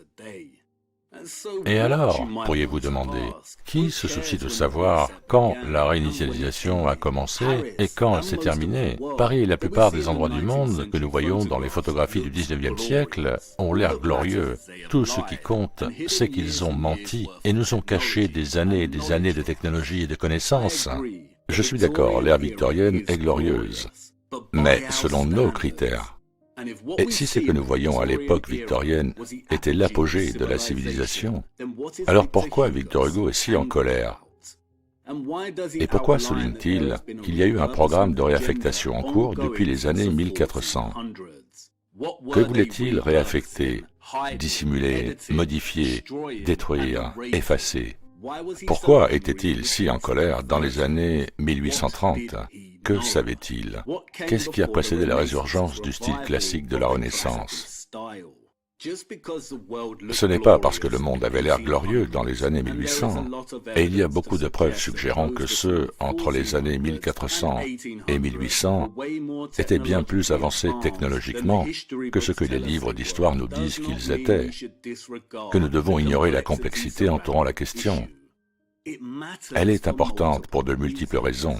Et alors, pourriez-vous demander, qui se soucie de savoir quand la réinitialisation a commencé et quand elle s'est terminée? Paris et la plupart des endroits du monde que nous voyons dans les photographies du XIXe siècle ont l'air glorieux. Tout ce qui compte, c'est qu'ils ont menti et nous ont caché des années et des années de technologie et de connaissances. Je suis d'accord, l'ère victorienne est glorieuse, mais selon nos critères. Et si ce que nous voyons à l'époque victorienne était l'apogée de la civilisation, alors pourquoi Victor Hugo est si en colère? Et pourquoi souligne-t-il qu'il y a eu un programme de réaffectation en cours depuis les années 1400? Que voulait-il réaffecter, dissimuler, modifier, détruire, effacer? Pourquoi était-il si en colère dans les années 1830? Que savait-il? Qu'est-ce qui a précédé la résurgence du style classique de la Renaissance? Ce n'est pas parce que le monde avait l'air glorieux dans les années 1800, et il y a beaucoup de preuves suggérant que ceux entre les années 1400 et 1800 étaient bien plus avancés technologiquement que ce que les livres d'histoire nous disent qu'ils étaient, que nous devons ignorer la complexité entourant la question. Elle est importante pour de multiples raisons,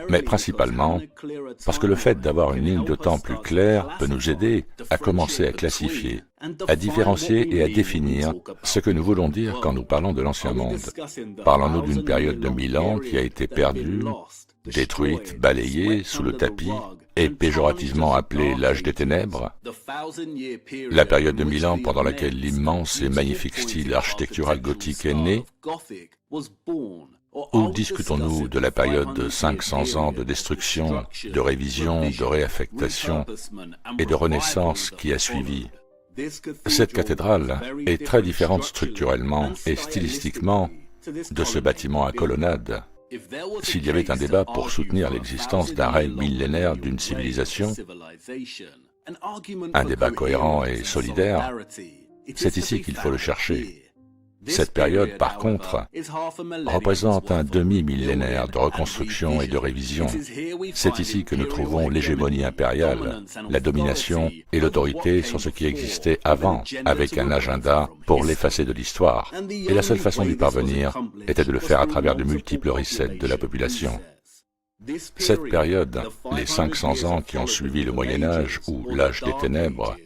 mais principalement parce que le fait d'avoir une ligne de temps plus claire peut nous aider à commencer à classifier, à différencier et à définir ce que nous voulons dire quand nous parlons de l'Ancien Monde. Parlons-nous d'une période de 1000 ans qui a été perdue, détruite, balayée sous le tapis et péjorativement appelée l'âge des ténèbres, la période de 1000 ans pendant laquelle l'immense et magnifique style architectural gothique est né, ou discutons-nous de la période de 500 ans de destruction, de révision, de réaffectation et de renaissance qui a suivi? Cette cathédrale est très différente structurellement et stylistiquement de ce bâtiment à colonnade. S'il y avait un débat pour soutenir l'existence d'un règne millénaire d'une civilisation, un débat cohérent et solidaire, c'est ici qu'il faut le chercher. Cette période, par contre, représente un demi-millénaire de reconstruction et de révision. C'est ici que nous trouvons l'hégémonie impériale, la domination et l'autorité sur ce qui existait avant, avec un agenda pour l'effacer de l'histoire. Et la seule façon d'y parvenir était de le faire à travers de multiples resets de la population. Cette période, les 500 ans qui ont suivi le Moyen Âge ou l'âge des ténèbres,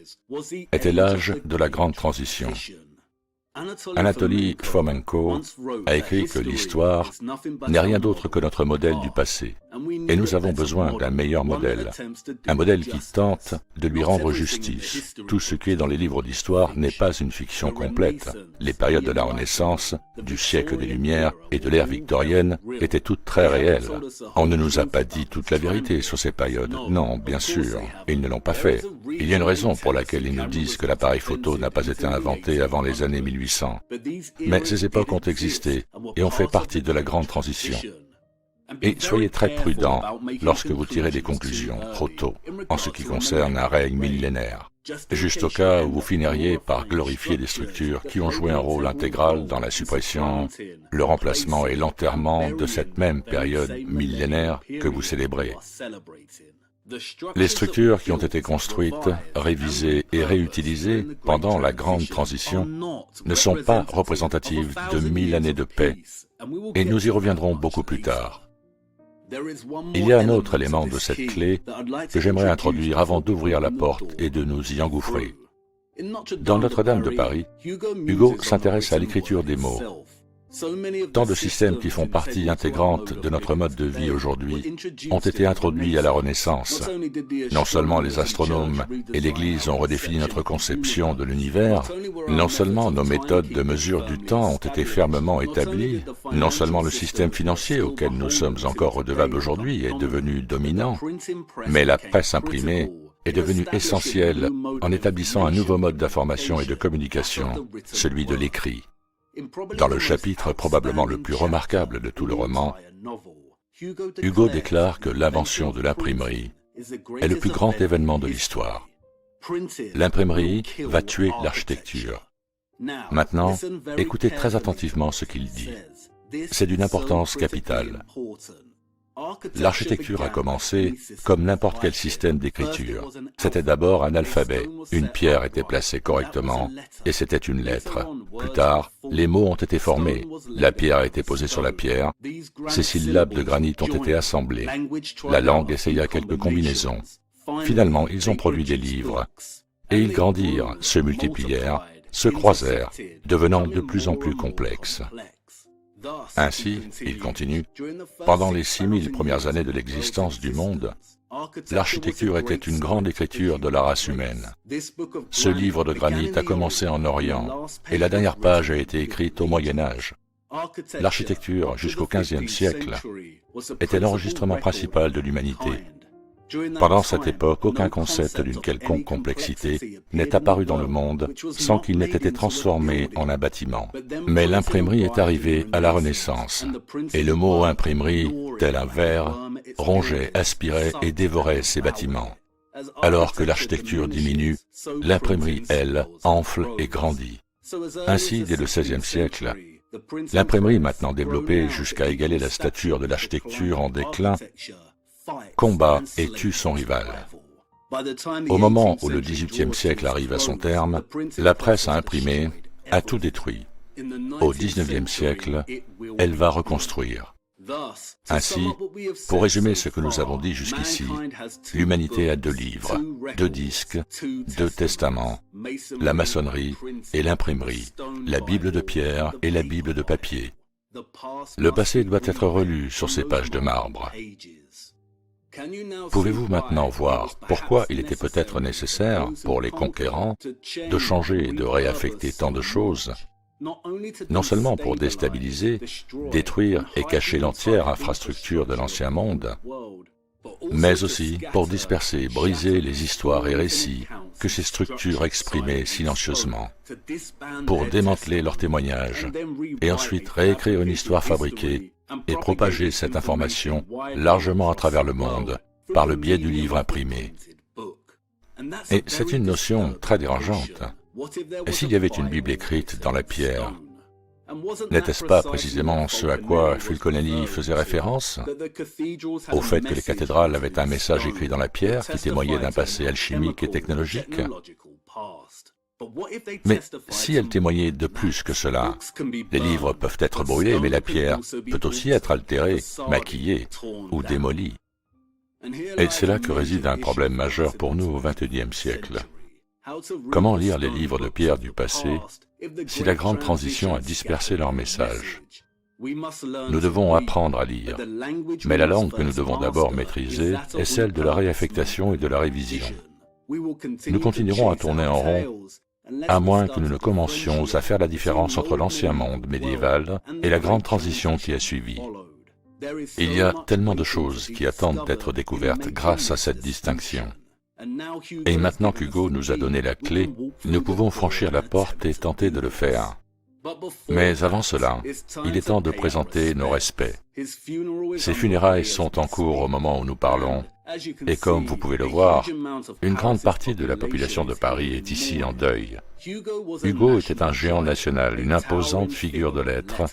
était l'âge de la grande transition. Anatoly Fomenko a écrit que l'histoire n'est rien d'autre que notre modèle du passé, et nous avons besoin d'un meilleur modèle, un modèle qui tente de lui rendre justice. Tout ce qui est dans les livres d'histoire n'est pas une fiction complète. Les périodes de la Renaissance, du siècle des Lumières et de l'ère victorienne étaient toutes très réelles. On ne nous a pas dit toute la vérité sur ces périodes. Non, bien sûr, ils ne l'ont pas fait. Il y a une raison pour laquelle ils nous disent que l'appareil photo n'a pas été inventé avant les années 1800. Mais ces époques ont existé et ont fait partie de la grande transition. Et soyez très prudents lorsque vous tirez des conclusions trop tôt en ce qui concerne un règne millénaire, juste au cas où vous finiriez par glorifier des structures qui ont joué un rôle intégral dans la suppression, le remplacement et l'enterrement de cette même période millénaire que vous célébrez. Les structures qui ont été construites, révisées et réutilisées pendant la grande transition ne sont pas représentatives de 1000 années de paix, et nous y reviendrons beaucoup plus tard. Il y a un autre élément de cette clé que j'aimerais introduire avant d'ouvrir la porte et de nous y engouffrer. Dans Notre-Dame de Paris, Hugo s'intéresse à l'écriture des mots. Tant de systèmes qui font partie intégrante de notre mode de vie aujourd'hui ont été introduits à la Renaissance. Non seulement les astronomes et l'Église ont redéfini notre conception de l'univers, non seulement nos méthodes de mesure du temps ont été fermement établies, non seulement le système financier auquel nous sommes encore redevables aujourd'hui est devenu dominant, mais la presse imprimée est devenue essentielle en établissant un nouveau mode d'information et de communication, celui de l'écrit. Dans le chapitre probablement le plus remarquable de tout le roman, Hugo déclare que l'invention de l'imprimerie est le plus grand événement de l'histoire. L'imprimerie va tuer l'architecture. Maintenant, écoutez très attentivement ce qu'il dit. C'est d'une importance capitale. L'architecture a commencé comme n'importe quel système d'écriture. C'était d'abord un alphabet, une pierre était placée correctement, et c'était une lettre. Plus tard, les mots ont été formés, la pierre a été posée sur la pierre, ces syllabes de granit ont été assemblées, la langue essaya quelques combinaisons. Finalement, ils ont produit des livres, et ils grandirent, se multiplièrent, se croisèrent, devenant de plus en plus complexes. Ainsi, il continue, pendant les 6000 premières années de l'existence du monde, l'architecture était une grande écriture de la race humaine. Ce livre de granit a commencé en Orient, et la dernière page a été écrite au Moyen-Âge. L'architecture, jusqu'au XVe siècle, était l'enregistrement principal de l'humanité. Pendant cette époque, aucun concept d'une quelconque complexité n'est apparu dans le monde sans qu'il n'ait été transformé en un bâtiment. Mais l'imprimerie est arrivée à la Renaissance, et le mot imprimerie, tel un ver, rongeait, aspirait et dévorait ces bâtiments. Alors que l'architecture diminue, l'imprimerie, elle, enfle et grandit. Ainsi, dès le XVIe siècle, l'imprimerie, maintenant développée jusqu'à égaler la stature de l'architecture en déclin, combat et tue son rival. Au moment où le XVIIIe siècle arrive à son terme, la presse a imprimé, a tout détruit. Au XIXe siècle, elle va reconstruire. Ainsi, pour résumer ce que nous avons dit jusqu'ici, l'humanité a 2 livres, 2 disques, 2 testaments, la maçonnerie et l'imprimerie, la Bible de pierre et la Bible de papier. Le passé doit être relu sur ces pages de marbre. Pouvez-vous maintenant voir pourquoi il était peut-être nécessaire pour les conquérants de changer et de réaffecter tant de choses, non seulement pour déstabiliser, détruire et cacher l'entière infrastructure de l'Ancien Monde, mais aussi pour disperser, briser les histoires et récits que ces structures exprimaient silencieusement, pour démanteler leurs témoignages et ensuite réécrire une histoire fabriquée et propager cette information largement à travers le monde par le biais du livre imprimé. Et c'est une notion très dérangeante. Et s'il y avait une Bible écrite dans la pierre, n'était-ce pas précisément ce à quoi Fulcanelli faisait référence? Au fait que les cathédrales avaient un message écrit dans la pierre qui témoignait d'un passé alchimique et technologique? Mais si elle témoignait de plus que cela, les livres peuvent être brûlés, mais la pierre peut aussi être altérée, maquillée ou démolie. Et c'est là que réside un problème majeur pour nous au XXIe siècle. Comment lire les livres de pierre du passé si la grande transition a dispersé leur message? Nous devons apprendre à lire, mais la langue que nous devons d'abord maîtriser est celle de la réaffectation et de la révision. Nous continuerons à tourner en rond, à moins que nous ne commencions à faire la différence entre l'ancien monde médiéval et la grande transition qui a suivi. Il y a tellement de choses qui attendent d'être découvertes grâce à cette distinction. Et maintenant qu'Hugo nous a donné la clé, nous pouvons franchir la porte et tenter de le faire. Mais avant cela, il est temps de présenter nos respects. Ses funérailles sont en cours au moment où nous parlons, et comme vous pouvez le voir, une grande partie de la population de Paris est ici en deuil. Hugo était un géant national, une imposante figure de lettres,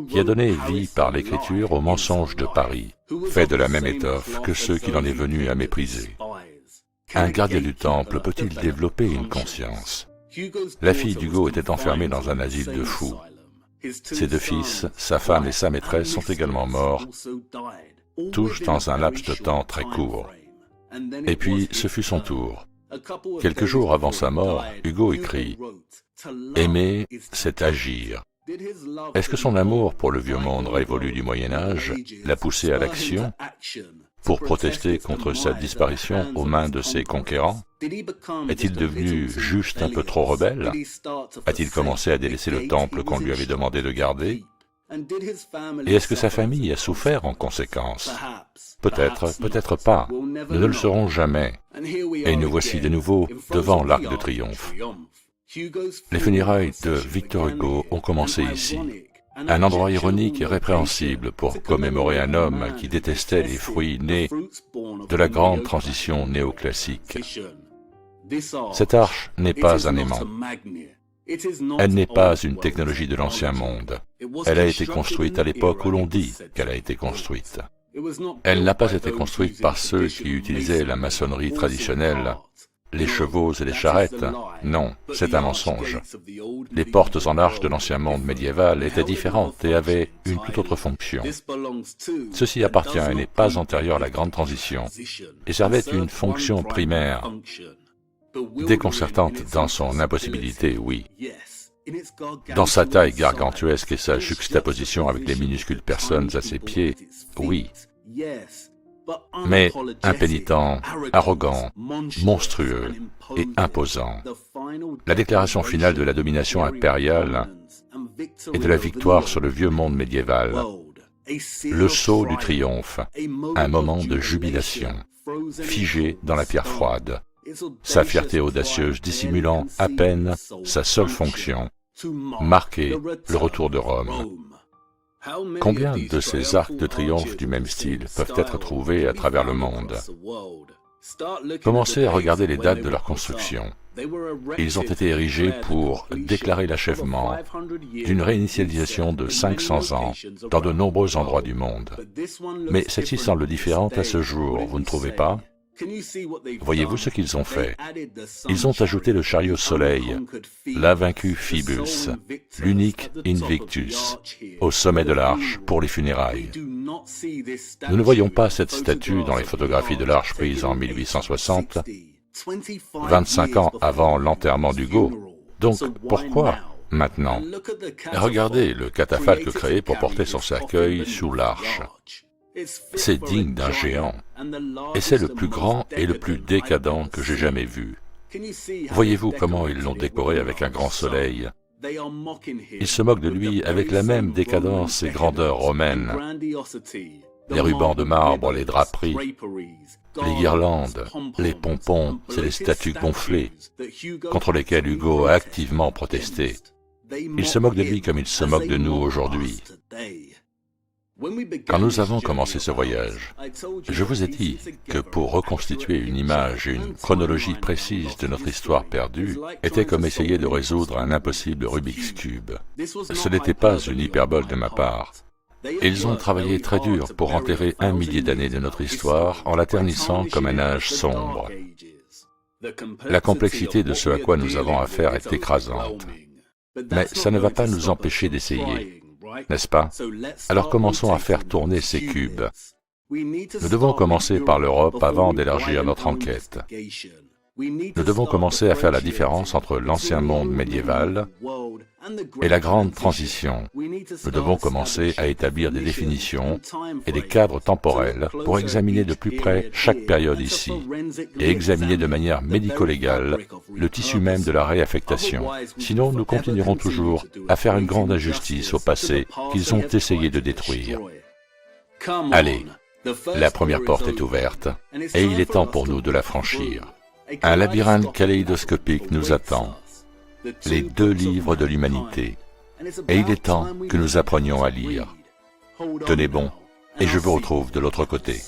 qui a donné vie par l'écriture aux mensonges de Paris, faits de la même étoffe que ceux qu'il en est venu à mépriser. Un gardien du temple peut-il développer une conscience? La fille d'Hugo était enfermée dans un asile de fous. Ses deux fils, sa femme et sa maîtresse sont également morts, tous dans un laps de temps très court. Et puis, ce fut son tour. Quelques jours avant sa mort, Hugo écrit « Aimer, c'est agir ». Est-ce que son amour pour le vieux monde révolu du Moyen-Âge l'a poussé à l'action pour protester contre sa disparition aux mains de ses conquérants? Est-il devenu juste un peu trop rebelle? A-t-il commencé à délaisser le temple qu'on lui avait demandé de garder? Et est-ce que sa famille a souffert en conséquence? Peut-être, peut-être pas. Nous ne le saurons jamais. Et nous voici de nouveau devant l'Arc de Triomphe. Les funérailles de Victor Hugo ont commencé ici. Un endroit ironique et répréhensible pour commémorer un homme qui détestait les fruits nés de la grande transition néoclassique. Cette arche n'est pas un aimant. Elle n'est pas une technologie de l'ancien monde. Elle a été construite à l'époque où l'on dit qu'elle a été construite. Elle n'a pas été construite par ceux qui utilisaient la maçonnerie traditionnelle, les chevaux et les charrettes. Non, c'est un mensonge. Les portes en arche de l'ancien monde médiéval étaient différentes et avaient une toute autre fonction. Ceci appartient et n'est pas antérieur à la grande transition, et servait une fonction primaire, déconcertante dans son impossibilité, oui. Dans sa taille gargantuesque et sa juxtaposition avec les minuscules personnes à ses pieds, oui. Mais impénitent, arrogant, monstrueux et imposant. La déclaration finale de la domination impériale et de la victoire sur le vieux monde médiéval. Le sceau du triomphe, un moment de jubilation, figé dans la pierre froide. Sa fierté audacieuse dissimulant à peine sa seule fonction, marquer le retour de Rome. Combien de ces arcs de triomphe du même style peuvent être trouvés à travers le monde? Commencez à regarder les dates de leur construction. Ils ont été érigés pour déclarer l'achèvement d'une réinitialisation de 500 ans dans de nombreux endroits du monde. Mais celle-ci semble différente à ce jour, vous ne trouvez pas? Voyez-vous ce qu'ils ont fait? Ils ont ajouté le chariot soleil, l'invaincu Phoebus, l'unique Invictus, au sommet de l'arche pour les funérailles. Nous ne voyons pas cette statue dans les photographies de l'arche prises en 1860, 25 ans avant l'enterrement d'Hugo. Donc pourquoi maintenant? Regardez le catafalque créé pour porter son cercueil sous l'arche. C'est digne d'un géant, et c'est le plus grand et le plus décadent que j'ai jamais vu. Voyez-vous comment ils l'ont décoré avec un grand soleil? Ils se moquent de lui avec la même décadence et grandeur romaine. Les rubans de marbre, les draperies, les guirlandes, les pompons et les statues gonflées, contre lesquelles Hugo a activement protesté. Ils se moquent de lui comme ils se moquent de nous aujourd'hui. Quand nous avons commencé ce voyage, je vous ai dit que pour reconstituer une image et une chronologie précise de notre histoire perdue était comme essayer de résoudre un impossible Rubik's Cube. Ce n'était pas une hyperbole de ma part. Ils ont travaillé très dur pour enterrer 1 millier d'années de notre histoire en la ternissant comme un âge sombre. La complexité de ce à quoi nous avons affaire est écrasante. Mais ça ne va pas nous empêcher d'essayer. N'est-ce pas? Alors commençons à faire tourner ces cubes. Nous devons commencer par l'Europe avant d'élargir notre enquête. Nous devons commencer à faire la différence entre l'ancien monde médiéval et la grande transition. Nous devons commencer à établir des définitions et des cadres temporels pour examiner de plus près chaque période ici et examiner de manière médico-légale le tissu même de la réaffectation. Sinon, nous continuerons toujours à faire une grande injustice au passé qu'ils ont essayé de détruire. Allez, la première porte est ouverte et il est temps pour nous de la franchir. Un labyrinthe kaléidoscopique nous attend. Les 2 livres de l'humanité. Et il est temps que nous apprenions à lire. Tenez bon, et je vous retrouve de l'autre côté.